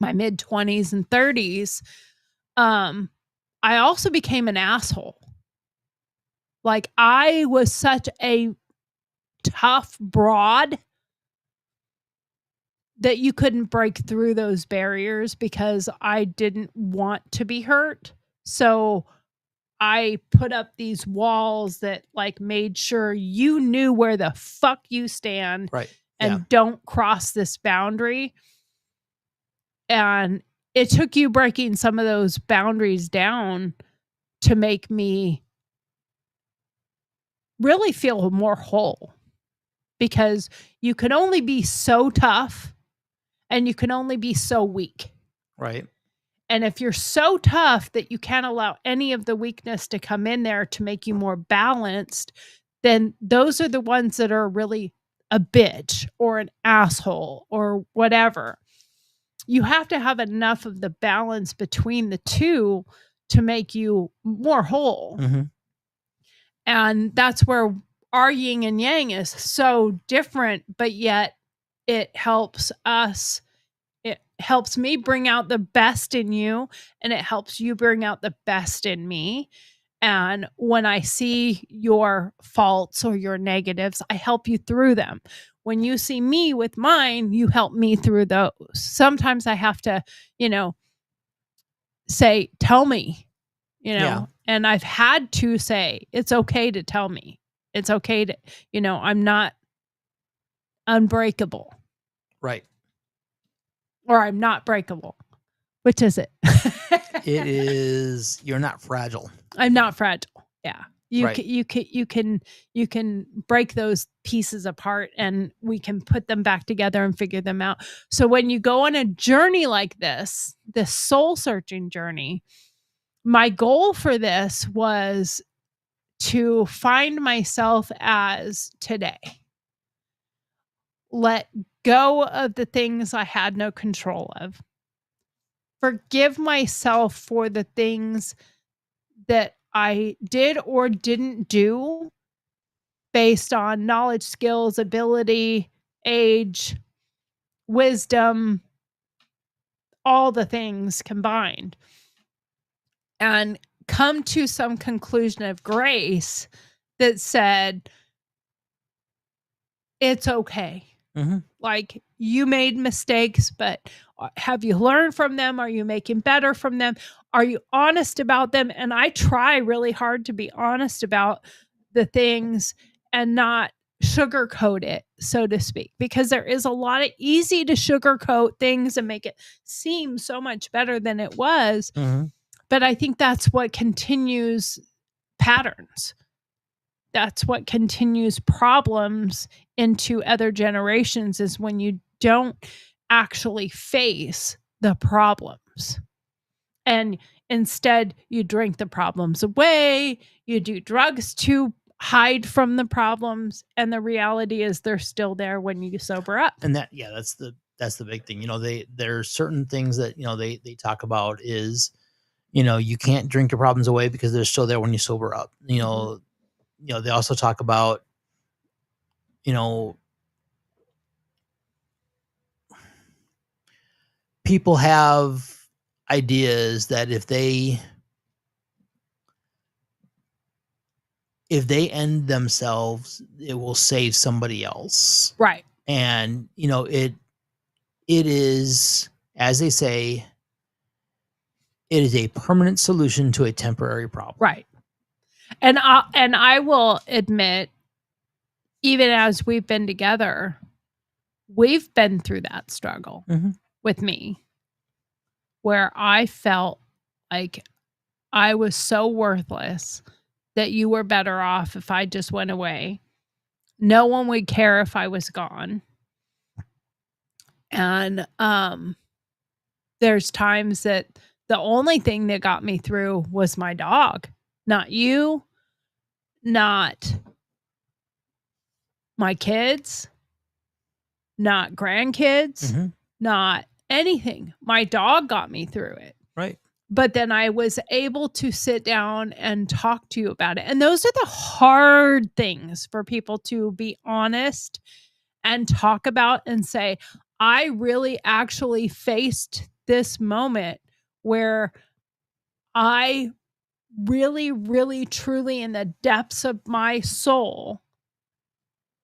my mid 20s and 30s, I also became an asshole. Like I was such a tough broad that you couldn't break through those barriers because I didn't want to be hurt. So I put up these walls that like made sure you knew where the fuck you stand Right. and Yeah. don't cross this boundary. And it took you breaking some of those boundaries down to make me really feel more whole, because you can only be so tough and you can only be so weak. Right. And if you're so tough that you can't allow any of the weakness to come in there to make you more balanced, then those are the ones that are really a bitch or an asshole or whatever. You have to have enough of the balance between the two to make you more whole. Mhm. And that's where our yin and yang is so different, but yet it helps us. It helps me bring out the best in you, and it helps you bring out the best in me. And when I see your faults or your negatives, I help you through them. When you see me with mine, you help me through those. Sometimes I have to, say, tell me, Yeah. and I've had to say, it's okay to tell me. It's okay to, I'm not unbreakable, Right. or I'm not breakable. Which is it? It is. You're not fragile. I'm not fragile. Yeah. Right. You can break those pieces apart and we can put them back together and figure them out. So when you go on a journey like this soul searching journey, my goal for this was to find myself as today. Let go of the things I had no control of. Forgive myself for the things that I did or didn't do based on knowledge, skills, ability, age, wisdom, all the things combined, and come to some conclusion of grace that said, it's okay. Mm-hmm. Like, you made mistakes, but have you learned from them? Are you making better from them? Are you honest about them? And I try really hard to be honest about the things and not sugarcoat it, so to speak, because there is a lot of easy to sugarcoat things and make it seem so much better than it was. Mm-hmm. But I think that's what continues patterns. That's what continues problems into other generations, is when you don't actually face the problems. And instead, you drink the problems away, you do drugs to hide from the problems, and the reality is they're still there when you sober up. And that's the big thing. There are certain things that, they talk about is, you can't drink your problems away because they're still there when you sober up. They also talk about, people have ideas that if they end themselves, it will save somebody else. Right. And, it is, as they say, it is a permanent solution to a temporary problem. Right. And I will admit, even as we've been together, we've been through that struggle with me, where I felt like I was so worthless that you were better off if I just went away. No one would care if I was gone. And there's times that the only thing that got me through was my dog, not you, not my kids, not grandkids, not anything. My dog got me through it. Right. But then I was able to sit down and talk to you about it. And those are the hard things for people to be honest and talk about and say, I really actually faced this moment where I really, really, truly, in the depths of my soul,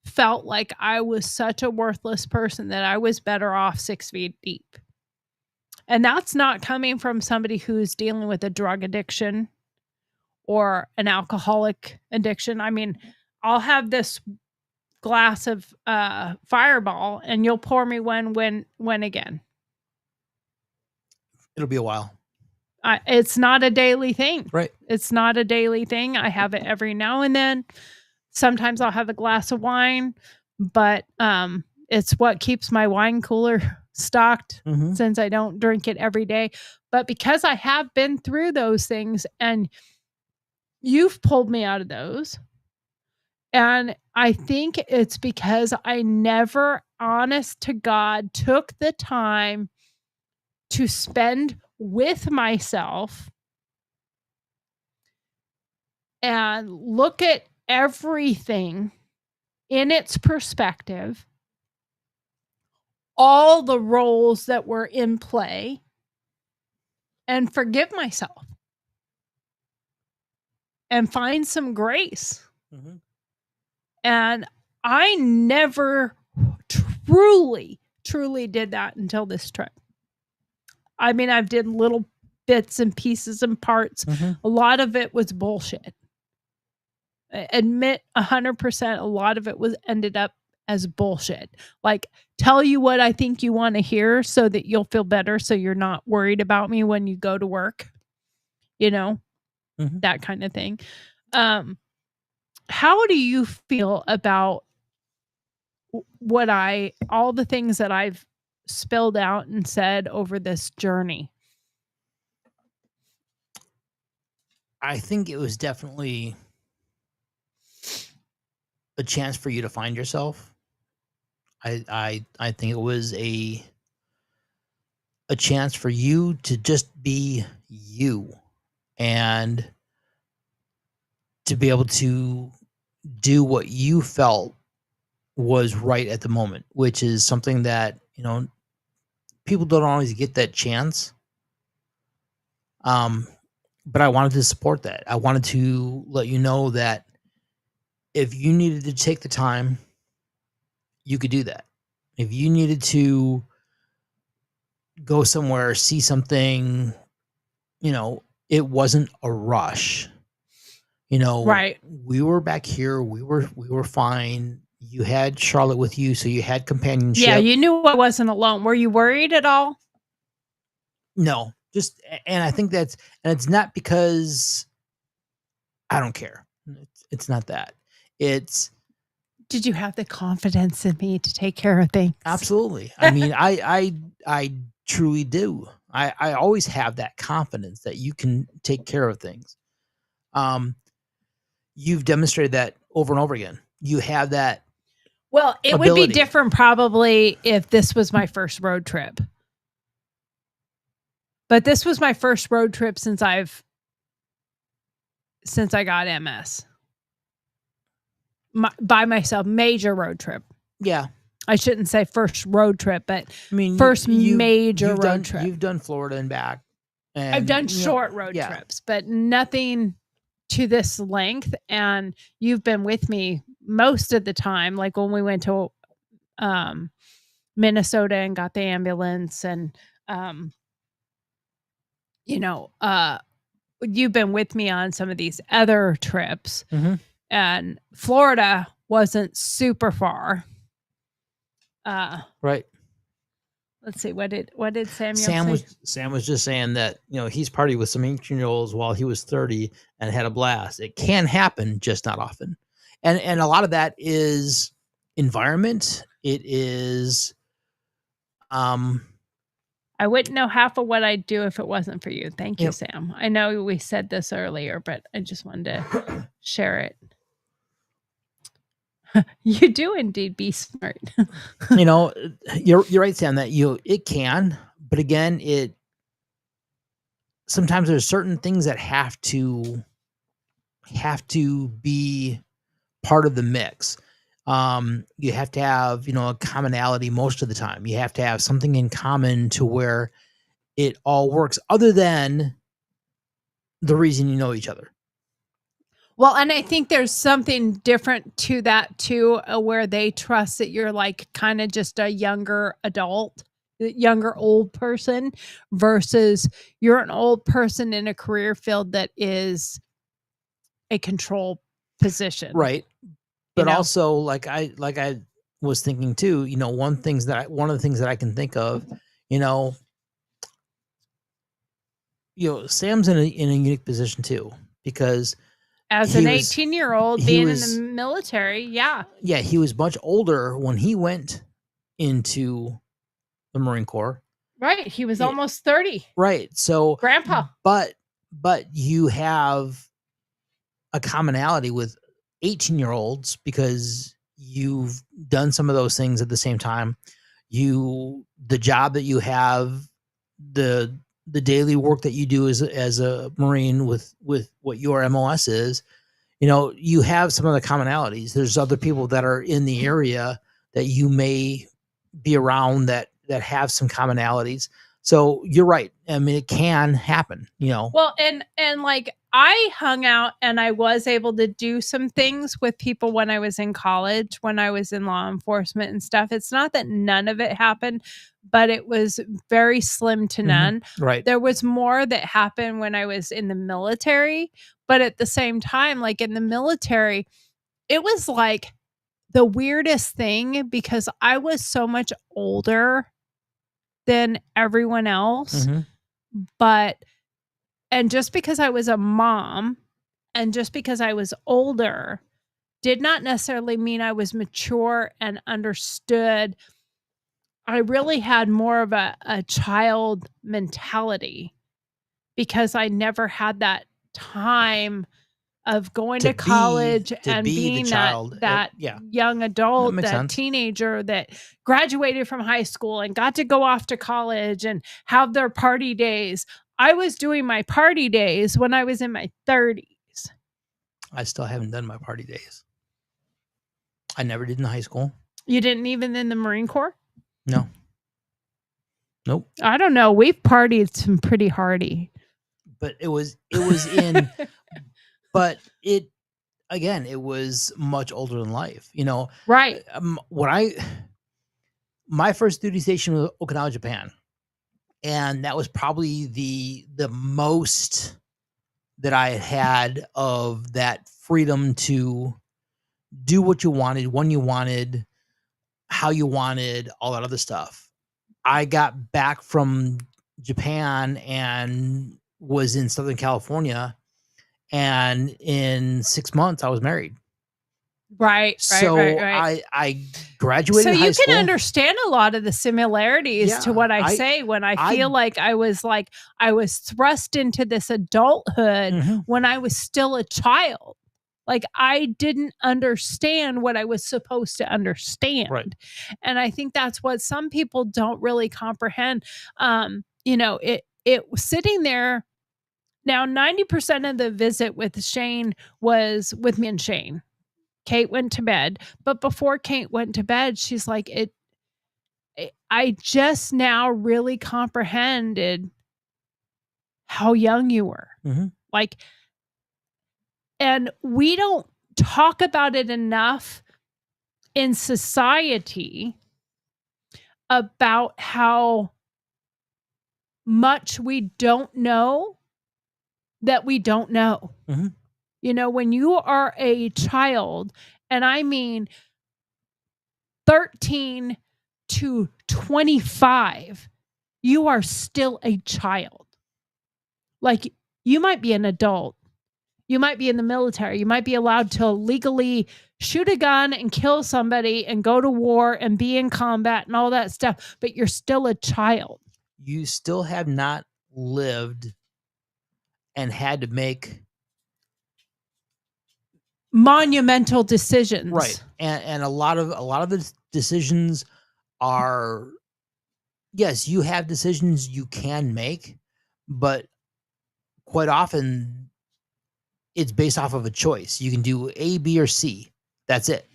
felt like I was such a worthless person that I was better off 6 feet deep. And that's not coming from somebody who's dealing with a drug addiction or an alcoholic addiction. I mean, I'll have this glass of Fireball and you'll pour me when again. It'll be a while. It's not a daily thing. Right. It's not a daily thing. I have it every now and then. Sometimes I'll have a glass of wine, but it's what keeps my wine cooler stocked since I don't drink it every day. But because I have been through those things and you've pulled me out of those, and I think it's because I never, honest to God, took the time to spend with myself and look at everything in its perspective, all the roles that were in play, and forgive myself and find some grace. And I never truly did that until this trip. I mean, I've did little bits and pieces and parts. A lot of it was bullshit. I admit 100%, a lot of it was ended up as bullshit. Like, tell you what I think you want to hear so that you'll feel better, so you're not worried about me when you go to work. That kind of thing. How do you feel about all the things that I've spilled out and said over this journey? I think it was definitely a chance for you to find yourself. I think it was a chance for you to just be you and to be able to do what you felt was right at the moment, which is something that, people don't always get that chance. But I wanted to support that. I wanted to let you know that if you needed to take the time, you could do that. If you needed to go somewhere, see something, it wasn't a rush. Right. We were back here. We were fine. You had Charlotte with you, so you had companionship. Yeah, you knew I wasn't alone. Were you worried at all? No, and I think and it's not because I don't care. It's not that. It's Did you have the confidence in me to take care of things? absolutely. I mean, I truly do. I always have that confidence that you can take care of things. You've demonstrated that over and over again. You have that. Well, it would ability. be different probably if this was my first road trip. But this was my first road trip since I got MS. By myself, major road trip. Yeah. I shouldn't say first road trip, but I mean, first major you've road trip. You've done Florida and back. And, I've done short road trips, but nothing to this length. And you've been with me most of the time. Like when we went to Minnesota and got the ambulance, and you've been with me on some of these other trips. Mm-hmm. And Florida wasn't super far. Right. Let's see. What did Samuel say? Sam was just saying that, he's partied with some 18-year-olds while he was 30 and had a blast. It can happen, just not often. And a lot of that is environment. It is I wouldn't know half of what I'd do if it wasn't for you. Thank you, Yep. Sam. I know we said this earlier, but I just wanted to share it. You do indeed be smart. you're right, Sam, that it can, but again, sometimes there's certain things that have to be part of the mix. You have to have, a commonality most of the time. You have to have something in common to where it all works, other than the reason you know each other. Well, and I think there's something different to that too, where they trust that you're like kind of just a younger adult, younger old person, versus you're an old person in a career field that is a control position. Right. But also, like I was thinking too, one of the things that I can think of, Sam's in a unique position too, because as an 18-year-old being in the military, yeah, he was much older when he went into the Marine Corps. Right, he was almost 30. Right, so grandpa. But you have a commonality with 18-year-olds because you've done some of those things at the same time. The job that you have, the daily work that you do as a Marine with what your MOS is, you have some of the commonalities. There's other people that are in the area that you may be around that have some commonalities. So you're right. I mean, it can happen, Well, and like I hung out and I was able to do some things with people when I was in college, when I was in law enforcement and stuff. It's not that none of it happened, but it was very slim to none. Right. There was more that happened when I was in the military, but at the same time, like in the military, it was like the weirdest thing because I was so much older than everyone else. And just because I was a mom and just because I was older did not necessarily mean I was mature and understood. I really had more of a child mentality because I never had that time of going To to college to and be the being child, that yeah, young adult, makes that sense. teenager that graduated from high school and got to go off to college and have their party days. I was doing my party days when I was in my 30s. I still haven't done my party days. I never did in high school. You didn't even in the Marine Corps? No. Nope. I don't know. We've partied some pretty hardy. But it was in, but it, again, it was much older than life, you know. Right. My first duty station was Okinawa, Japan. And that was probably the most that I had of that freedom to do what you wanted, when you wanted, how you wanted, all that other stuff. I got back from Japan and was in Southern California, and in 6 months I was married. Right. So right. I graduated So high you school. can understand a lot of the similarities to Yeah, what I say when I feel like I was thrust into this adulthood Mhm. when I was still a child. Like I didn't understand what I was supposed to understand. Right. And I think that's what some people don't really comprehend. You know, it was sitting there. Now 90% of the visit with Shane was with me and Shane. Kate went to bed, but before Kate went to bed, she's like, I just now really comprehended how young you were. Mhm. Like, and we don't talk about it enough in society about how much we don't know that we don't know. Mhm. You know, when you are a child, and I mean 13 to 25, you are still a child. Like you might be an adult. You might be in the military. You might be allowed to legally shoot a gun and kill somebody and go to war and be in combat and all that stuff, but you're still a child. You still have not lived and had to make Monumental decisions. right. And a lot of the decisions are, yes, you have decisions you can make, but quite often it's based off of a choice. You can do A, B, or C. That's it.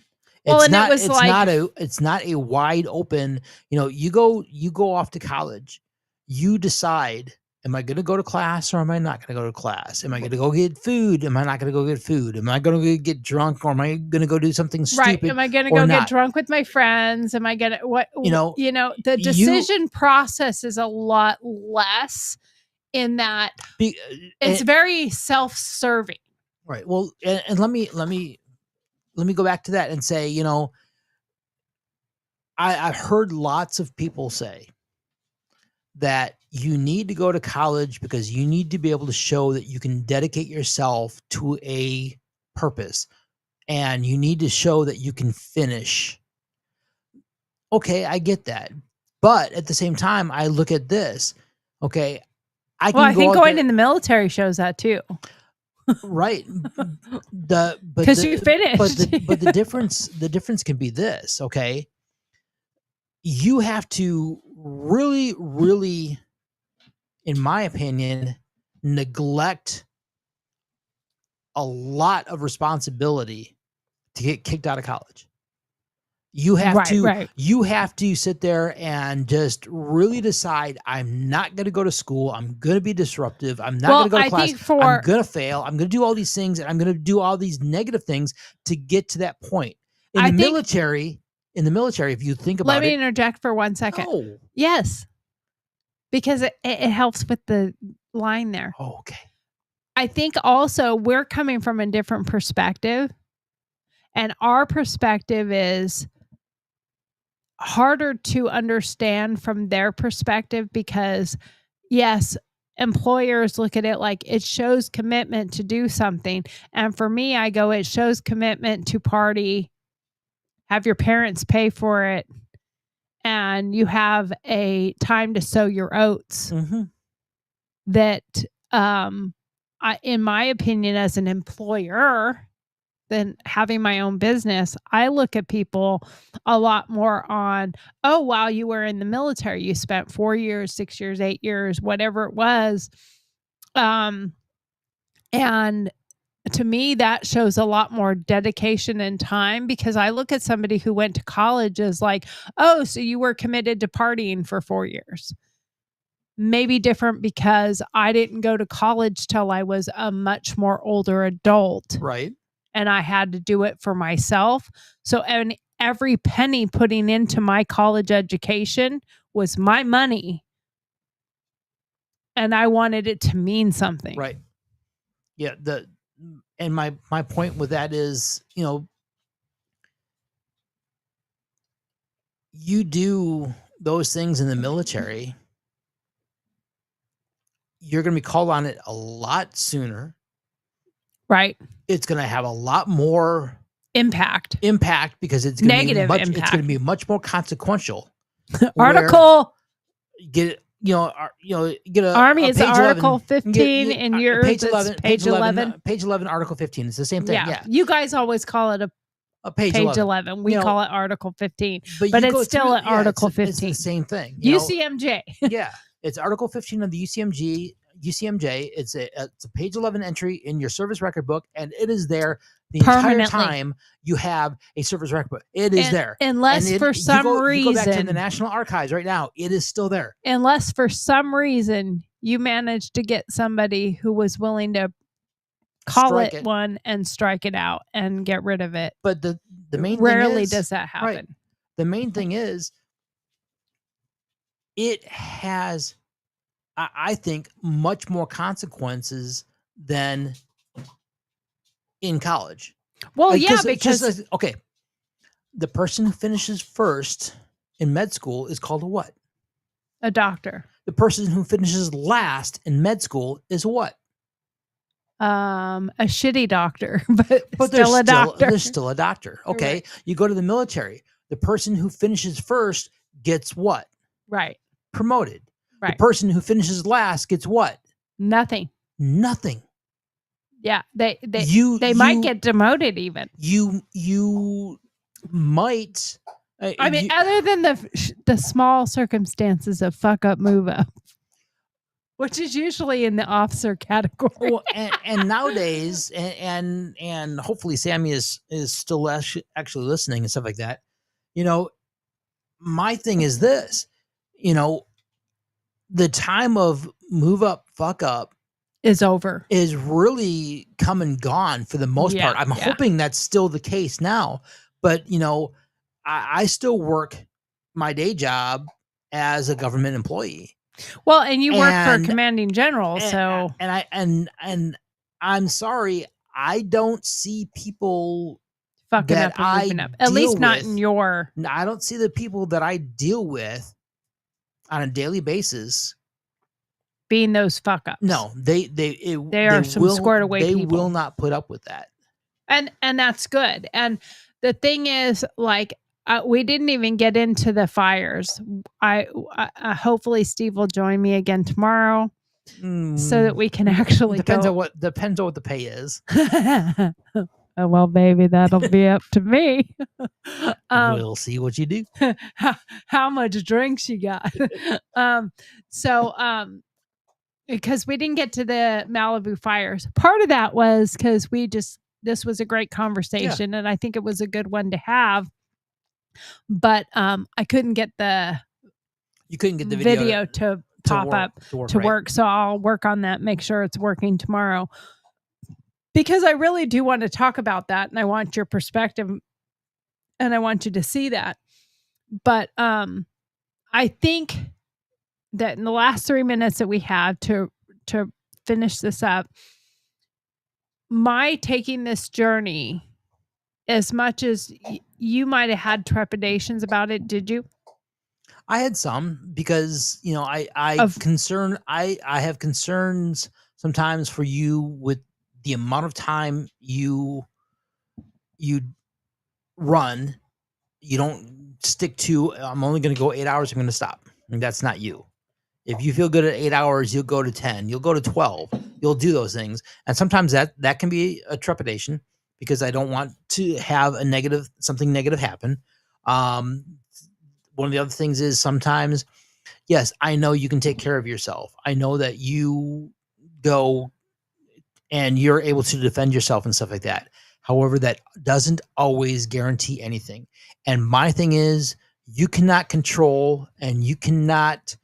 Well, It's and it not. was like- It's not a wide open. You know, you go off to college. You decide: am I going to go to class or am I not going to go to class? Am I going to go get food? Am I not going to go get food? Am I going to get drunk or am I going to go do something stupid? Right. Am I going to or go not? get drunk with my friends? Am I going to what? You know, the decision process is a lot less in that it's very self-serving. Right. Well, and let me go back to that and say, you know, I've heard lots of people say that you need to go to college because you need to be able to show that you can dedicate yourself to a purpose and you need to show that you can finish. Okay, I get that. But at the same time, I look at this. Okay, I think going in the military shows that too. Right. Because you finished. But the difference can be this, okay? You have to really, really, in my opinion, neglect a lot of responsibility to get kicked out of college. You have you have to sit there and just really decide, I'm not going to go to school. I'm going to be disruptive. I'm not going to go to class. I'm going to fail. I'm going to do all these things and I'm going to do all these negative things to get to that point. In the military, if you think about it. Let me interject for 1 second. No. Yes. Because it helps with the line there. Oh, okay. I think also we're coming from a different perspective. And our perspective is harder to understand from their perspective because, yes, employers look at it like it shows commitment to do something. And for me, I go, it shows commitment to party, have your parents pay for it, and you have a time to sow your oats. Mm-hmm. That in my opinion, as an employer, than having my own business, I look at people a lot more on, oh, while you were in the military, you spent 4 years, 6 years, 8 years, whatever it was. And to me, that shows a lot more dedication and time, because I look at somebody who went to college as like, oh, so you were committed to partying for 4 years. Maybe different because I didn't go to college till I was a much more older adult. Right. And I had to do it for myself. So, and every penny putting into my college education was my money. And I wanted it to mean something. Right. Yeah. And my point with that is, you do those things in the military, you're going to be called on it a lot sooner. Right. It's going to have a lot more impact because it's going negative to be impact. It's going to be much more consequential. Article. Get get a Army a is page Article 11. 15, and yours page is 11. page 11. Page 11, Article 15. It's the same thing. Yeah. You guys always call it a page 11. We call it Article 15, but you go it's still through- an Article 15. It's the same thing. UCMJ. Yeah, it's Article 15 of the UCMJ. It's a page 11 entry in your service record book, and it is there the entire time you have a service record book. It is there. Unless for some reason. You go back to the National Archives right now, it is still there. Unless for some reason you managed to get somebody who was willing to call it one and strike it out and get rid of it. But the main rarely thing is, does that happen. Right, the main thing is, it has, I think, much more consequences than in college. Well, because okay, the person who finishes first in med school is called a what? A doctor. The person who finishes last in med school is what? A shitty doctor, but still a doctor. They're still a doctor. Okay, right. You go to the military. The person who finishes first gets what? Right. Promoted. Right. The person who finishes last gets what? Nothing. Yeah, they might get demoted even. You might. I mean, other than the small circumstances of fuck up, move up, which is usually in the officer category. Well, and nowadays, and hopefully Sammy is still actually listening and stuff like that. My thing is this. The time of move up, fuck up is over. Is really come and gone for the most part. I'm hoping that's still the case now. But, I still work my day job as a government employee. Well, and you work for a commanding general, so and I'm sorry, I don't see people fucking up and moving up. At least not in your. I don't see the people that I deal with on a daily basis being those fuck ups. No, they are some squared away people. They will not put up with that. And that's good. And the thing is, like, we didn't even get into the fires. I hopefully Steve will join me again tomorrow, so that we can actually depends on what the pay is. Oh, well, baby, that'll be up to me. We'll see what you do. How much drinks you got? Because we didn't get to the Malibu fires. Part of that was because this was a great conversation, and I think it was a good one to have. But I couldn't get the video to pop up to work. So I'll work on that, make sure it's working tomorrow. Because I really do want to talk about that, and I want your perspective, and I want you to see that. But I think that in the last 3 minutes that we have to finish this up, my taking this journey, as much as you might have had trepidations about it, did you? I had some, because I have concerns sometimes for you with the amount of time you run. You don't stick to, I'm only going to go 8 hours, I'm going to stop. And that's not you. If you feel good at 8 hours, you'll go to 10, you'll go to 12, you'll do those things. And sometimes that can be a trepidation because I don't want to have something negative happen. One of the other things is sometimes, yes, I know you can take care of yourself. I know that you go and you're able to defend yourself and stuff like that. However, that doesn't always guarantee anything. And my thing is, you cannot control and you cannot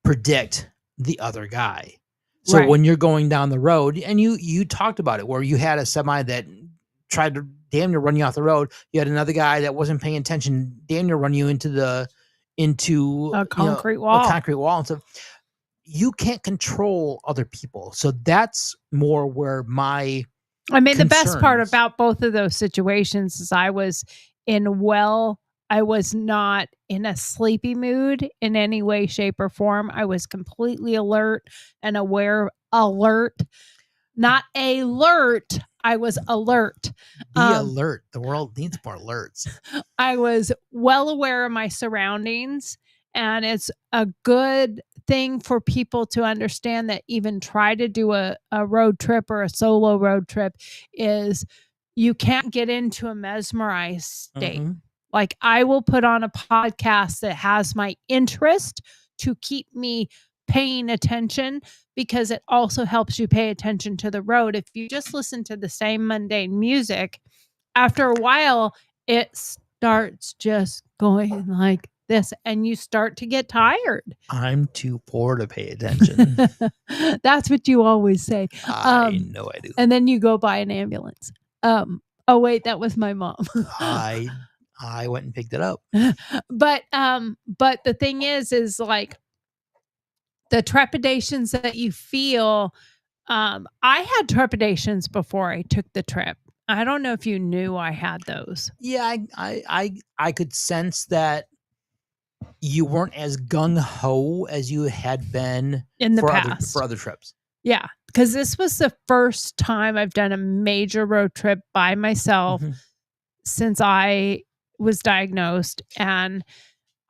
predict the other guy. So Right. when you're going down the road, and you talked about it, where you had a semi that tried to damn near run you off the road. You had another guy that wasn't paying attention, damn near run you into A concrete wall. a concrete wall and stuff. You can't control other people. So that's more where my the best part concerns. about both of those situations is I was not in a sleepy mood in any way, shape, or form. I was completely alert and aware. Not alert. I was alert. Be alert. The world needs more alerts. I was well aware of my surroundings, and it's a good thing for people to understand that even try to do a road trip or a solo road trip is you can't get into a mesmerized state. Mhm. Like, I will put on a podcast that has my interest to keep me paying attention, because it also helps you pay attention to the road. If you just listen to the same mundane music, after a while, it starts just going like this, and you start to get tired. I'm too poor to pay attention. That's what you always say. I know I do. And then you go buy an ambulance. Oh wait, that was my mom. I went and picked it up. But the thing is like the trepidations that you feel. I had trepidations before I took the trip. I don't know if you knew I had those. Yeah, I could sense that you weren't as gung ho as you had been In the for past. other trips. Yeah, because this was the first time I've done a major road trip by myself Mhm. since I was diagnosed, and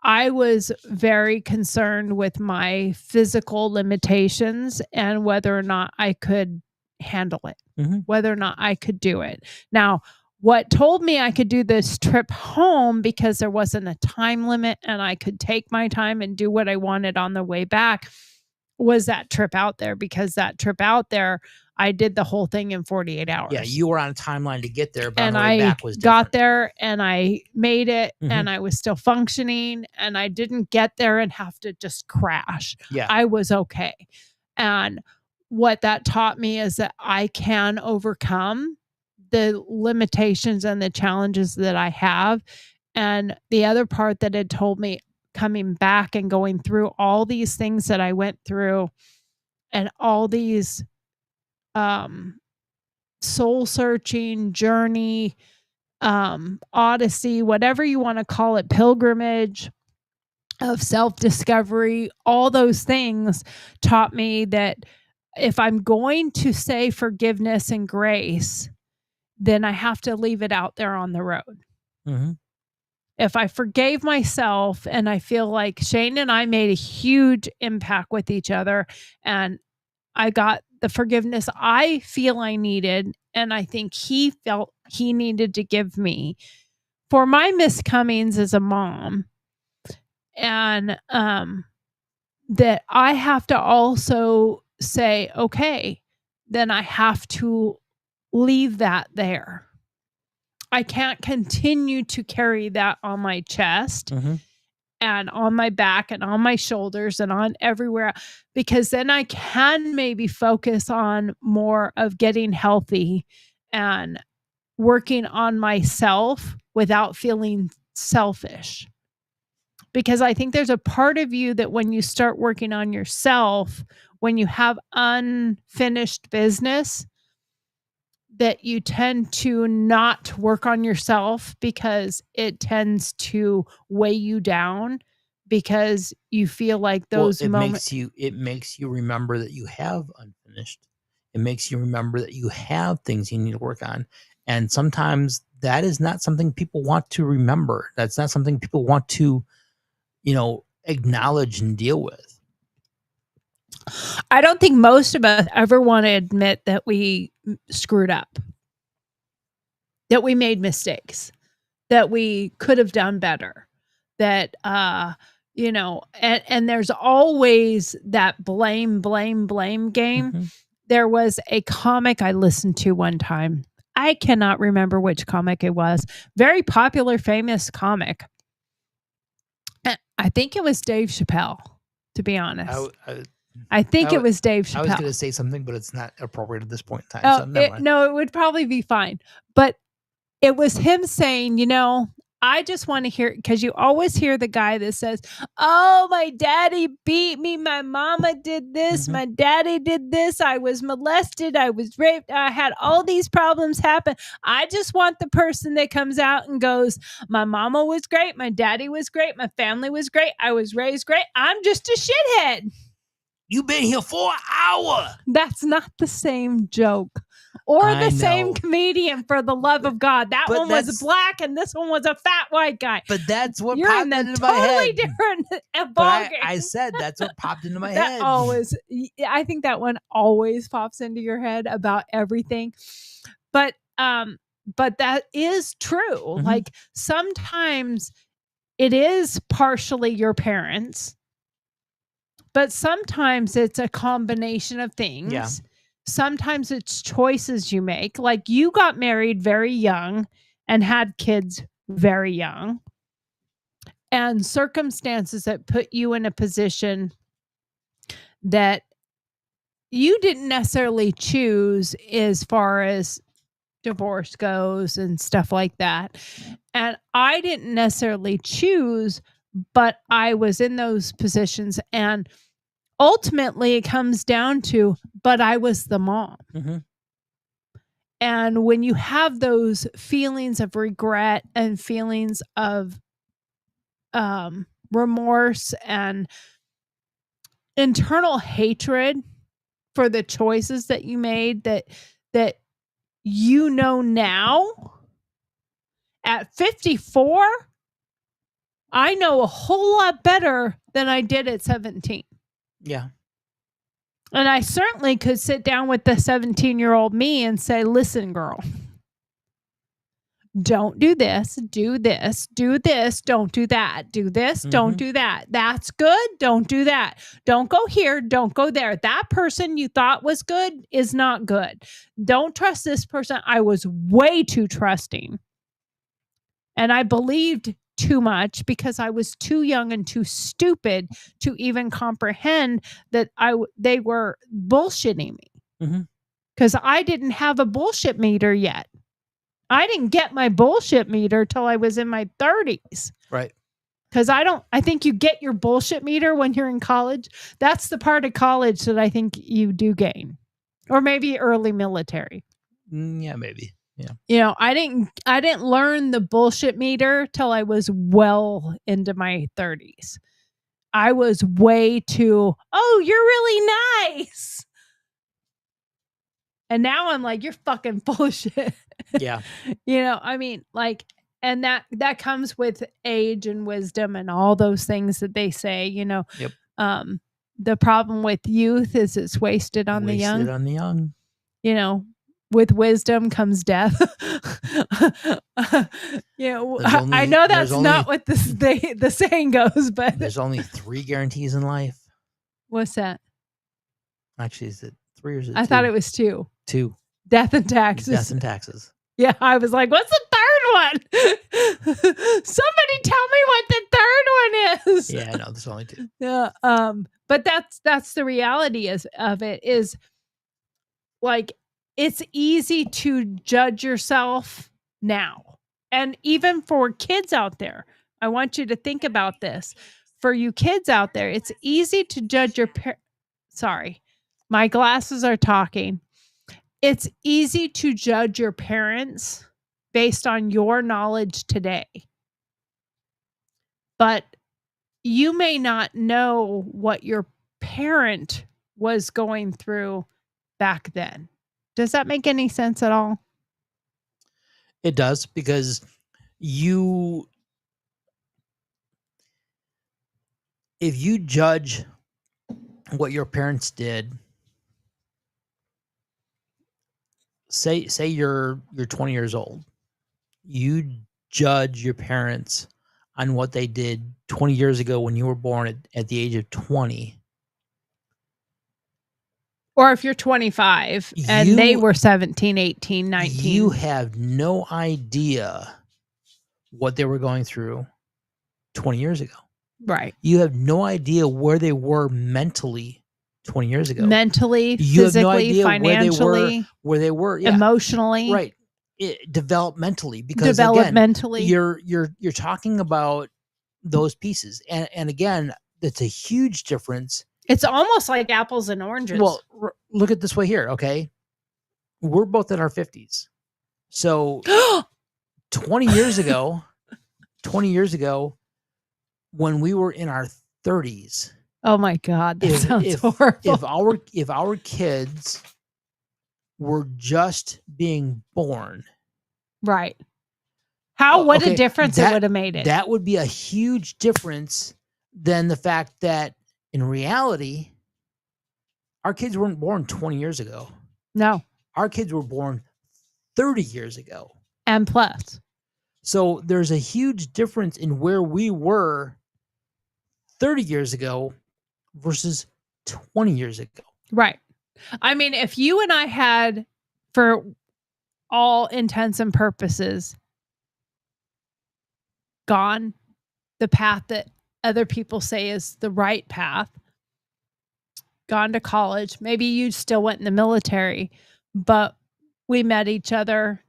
I was very concerned with my physical limitations and whether or not I could handle it, Mhm. whether or not I could do it. Now, what told me I could do this trip home, because there wasn't a time limit and I could take my time and do what I wanted on the way back, was that trip out there, because that trip out there, I did the whole thing in 48 hours. Yeah, you were on a timeline to get there, but And on the way I back was got different. there and I made it, Mhm. and I was still functioning, and I didn't get there and have to just crash. Yeah. I was okay. And what that taught me is that I can overcome the limitations and the challenges that I have. And the other part that it told me, coming back and going through all these things that I went through, and all these soul searching journey, odyssey, whatever you want to call it, pilgrimage of self-discovery, all those things taught me that if I'm going to say forgiveness and grace, then I have to leave it out there on the road. Mhm. If I forgave myself, and I feel like Shane and I made a huge impact with each other, and I got the forgiveness I feel I needed, and I think he felt he needed to give me for my miscomings as a mom. And that I have to also say, okay, then I have to leave that there. I can't continue to carry that on my chest Mhm. and on my back and on my shoulders and on everywhere, because then I can maybe focus on more of getting healthy and working on myself without feeling selfish. Because I think there's a part of you that when you start working on yourself, when you have unfinished business, that you tend to not work on yourself because it tends to weigh you down, because you feel like those moments. It makes you remember that you have unfinished. It makes you remember that you have things you need to work on. And sometimes that is not something people want to remember. That's not something people want to, acknowledge and deal with. I don't think most of us ever want to admit that we screwed up, that we made mistakes, that we could have done better, that, and there's always that blame game. Mhm. There was a comic I listened to one time. I cannot remember which comic it was. Very popular, famous comic. I think it was Dave Chappelle, to be honest. I think it was Dave Chappelle. I was going to say something, but it's not appropriate at this point in time. So never mind. No, it would probably be fine. But it was him saying, I just want to hear, because you always hear the guy that says, oh, my daddy beat me. My mama did this. Mhm. My daddy did this. I was molested. I was raped. I had all these problems happen. I just want the person that comes out and goes, my mama was great. My daddy was great. My family was great. I was raised great. I'm just a shithead. You've been here for an hour. That's not the same joke. Or I the same know. comedian, for the love of God. That But one was that's- black and this one was a fat white guy. But that's what You're popped in the into my totally head. different But ballgame. I said that's what popped into my That head. always, I think that one always pops into your head about everything. But that is true. Mhm. Like sometimes it is partially your parents, but sometimes it's a combination of things. Yeah. Sometimes it's choices you make. Like you got married very young and had kids very young, and circumstances that put you in a position that you didn't necessarily choose as far as divorce goes and stuff like that. And I didn't necessarily choose, but I was in those positions. And ultimately it comes down to, but I was the mom. Mhm. And when you have those feelings of regret and feelings of remorse and internal hatred for the choices that you made, that now at 54, I know a whole lot better than I did at 17. Yeah. And I certainly could sit down with the 17-year-old me and say, listen, girl, don't do this, do this, do this, don't do that, do this, don't Mhm. do that. That's good, don't do that. Don't go here, don't go there. That person you thought was good is not good. Don't trust this person. I was way too trusting. And I believed too much because I was too young and too stupid to even comprehend that they were bullshitting me. Mhm. Because I didn't have a bullshit meter yet. I didn't get my bullshit meter till I was in my 30s. Right. Because I think you get your bullshit meter when you're in college. That's the part of college that I think you do gain. Or maybe early military. Yeah, maybe. Yeah. I didn't learn the bullshit meter till I was well into my 30s. I was way too, oh, you're really nice. And now I'm like, you're fucking bullshit. Yeah. And that comes with age and wisdom and all those things that they say, Yep. The problem with youth is it's wasted on the young. Wasted on the young. With wisdom comes death. I know that's not what the saying goes, but There's only 3 guarantees in life. what's that? Actually, is it 3 or is it 2? I thought it was 2. 2. Death and taxes. Death and taxes. Yeah, I was like, what's the third one? Somebody tell me what the third one is. Yeah, no, there's only 2. Yeah, but that's the reality of it is like it's easy to judge yourself now. And even for kids out there, I want you to think about this. For you kids out there, it's easy to judge your sorry. My glasses are talking. It's easy to judge your parents based on your knowledge today. But you may not know what your parent was going through back then. Does that make any sense at all? It does, because if you judge what your parents did. Say you're 20 years old. You judge your parents on what they did 20 years ago when you were born at the age of 20. Or if you're 25 and they were 17, 18, 19. You have no idea what they were going through 20 years ago. Right. You have no idea where they were mentally 20 years ago. Mentally, you physically, have no idea financially, where they were emotionally. Right. Developmentally, because developmentally. Again, you're talking about those pieces. And again, it's a huge difference. It's almost like apples and oranges. Well, look at this way here, okay? We're both in our 50s. So 20 years ago, when we were in our 30s. Oh my God, that sounds horrible. If our kids were just being born. Right. What a difference it would have made it. That would be a huge difference than the fact that in reality, our kids weren't born 20 years ago. No. Our kids were born 30 years ago. And plus. So there's a huge difference in where we were 30 years ago versus 20 years ago. Right. I mean, if you and I had, for all intents and purposes, gone the path that other people say is the right path, gone to college, maybe you still went in the military, but we met each other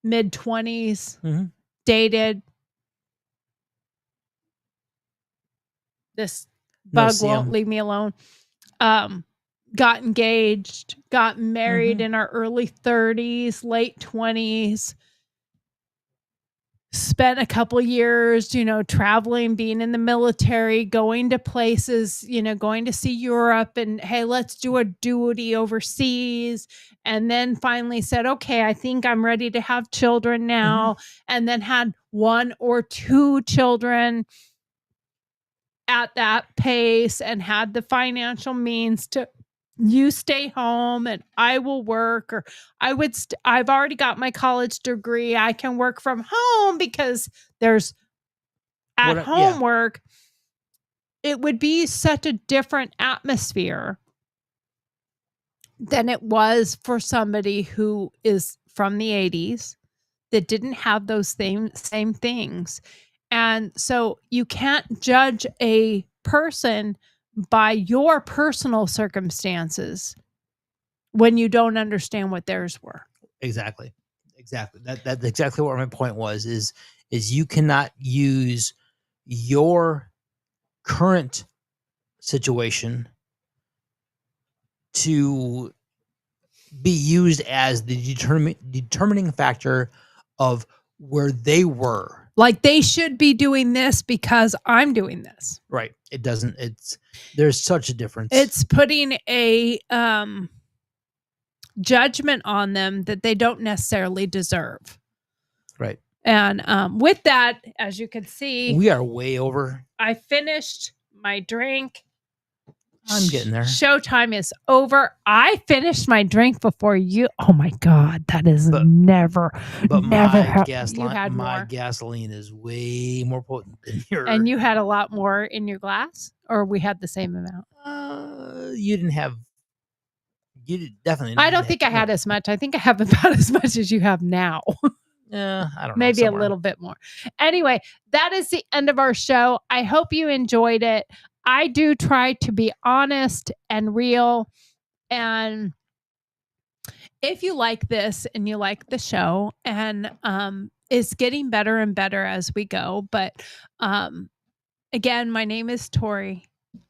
mid-20s, dated. This bug won't leave me alone. Got engaged, got married in our early 30s, late 20s, spent a couple years, traveling, being in the military, going to places, going to see Europe, and hey, let's do a duty overseas. And then finally said, okay, I think I'm ready to have children now. And then had 1 or 2 children at that pace and had the financial means to, you stay home and I will work, or I've already got my college degree. I can work from home because there's at home work. It would be such a different atmosphere than it was for somebody who is from the 80s that didn't have those same things. And so you can't judge a person by your personal circumstances when you don't understand what theirs were. Exactly. That's exactly what my point was, is you cannot use your current situation to be used as the determining factor of where they were. Like they should be doing this because I'm doing this. Right. It doesn't. There's such a difference. It's putting a judgment on them that they don't necessarily deserve. Right. And with that, as you can see, we are way over. I finished my drink. I'm getting there. Showtime is over. I finished my drink before you. Oh my God, that is never. But never my gasoline is way more potent than yours. And you had a lot more in your glass, or we had the same amount. You didn't have. You definitely. I don't think I had as much. I think I have about as much as you have now. Yeah, I don't know. Maybe somewhere. A little bit more. Anyway, that is the end of our show. I hope you enjoyed it. I do try to be honest and real. And if you like this and you like the show, and it's getting better and better as we go. But again, my name is Tori.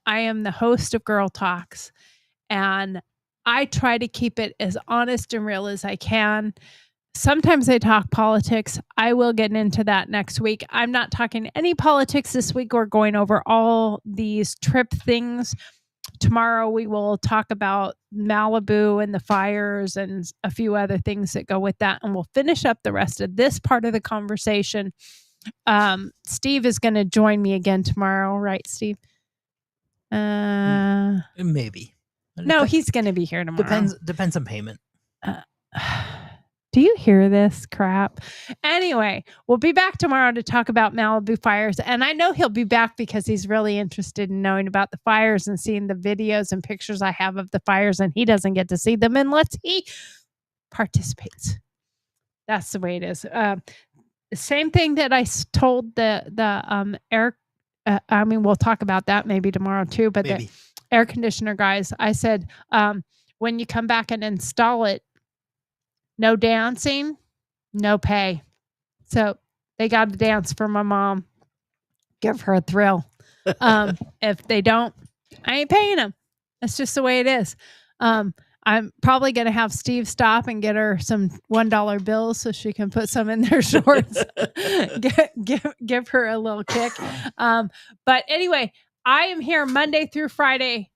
I am the host of GurlTauX, and I try to keep it as honest and real as I can. Sometimes I talk politics. I will get into that next week. I'm not talking any politics this week. We're going over all these trip things. Tomorrow we will talk about Malibu and the fires and a few other things that go with that. And we'll finish up the rest of this part of the conversation. Steve is going to join me again tomorrow. Right, Steve? Maybe. No, he's going to be here tomorrow. Depends on payment. Do you hear this crap? Anyway, we'll be back tomorrow to talk about Malibu fires. And I know he'll be back because he's really interested in knowing about the fires and seeing the videos and pictures I have of the fires. And he doesn't get to see them unless he participates. That's the way it is. The same thing that I told the air. I mean, we'll talk about that maybe tomorrow too. But the air conditioner guys, I said, when you come back and install it, no dancing, no pay. So they got to dance for my mom. Give her a thrill. If they don't, I ain't paying them. That's just the way it is. I'm probably going to have Steve stop and get her some $1 bills so she can put some in their shorts. give her a little kick. But anyway, I am here Monday through Friday,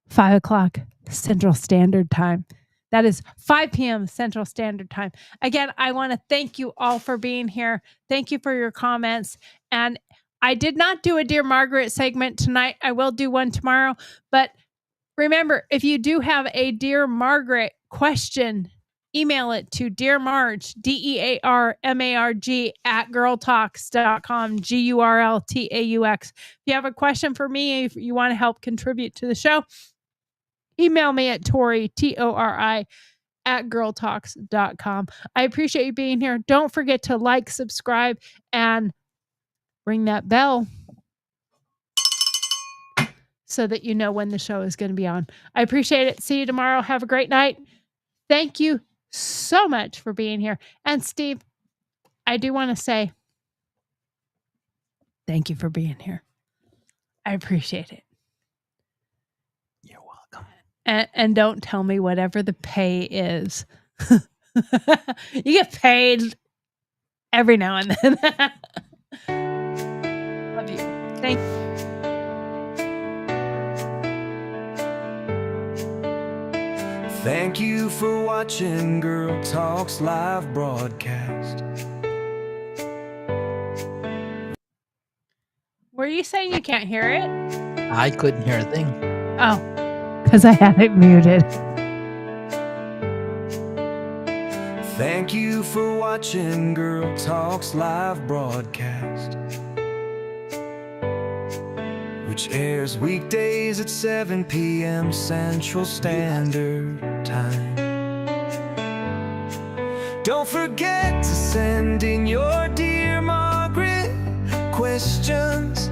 5 o'clock Central Standard Time. That is 5 p.m. Central Standard Time. Again, I want to thank you all for being here. Thank you for your comments. And I did not do a Dear Margaret segment tonight. I will do one tomorrow. But remember, if you do have a Dear Margaret question, email it to dearmarg, DEARMARG @GurlTauX.com, GurlTauX. If you have a question for me, if you want to help contribute to the show, email me at Tori, TORI, @GurlTauX.com. I appreciate you being here. Don't forget to like, subscribe, and ring that bell so that you know when the show is going to be on. I appreciate it. See you tomorrow. Have a great night. Thank you so much for being here. And Steve, I do want to say thank you for being here. I appreciate it. You're welcome. And don't tell me whatever the pay is. You get paid every now and then. Love you. Thank you. Thank you for watching GurlTauX live broadcast. Were you saying you can't hear it? I couldn't hear a thing. Oh, because I had it muted. Thank you for watching GurlTauX live broadcast, which airs weekdays at 7 p.m. Central Standard Time. Don't forget to send in your Dear Margaret questions.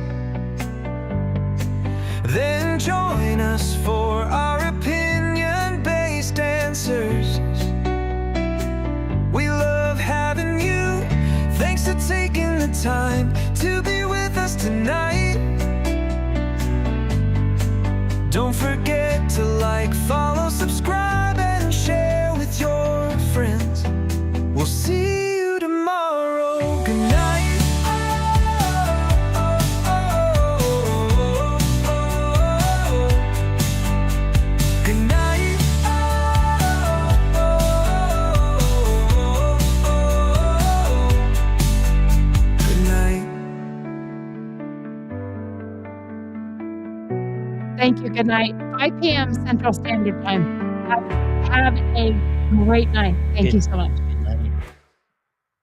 Then join us for our opinion-based answers. We love having you. Thanks for taking the time to be with us tonight. Don't forget to like, follow, subscribe, and share with your friends. We'll see you tomorrow. Good night. Good night. Good night. Thank you. Good night. 5 p.m. Central Standard Time. Have a great night. Thank you so much.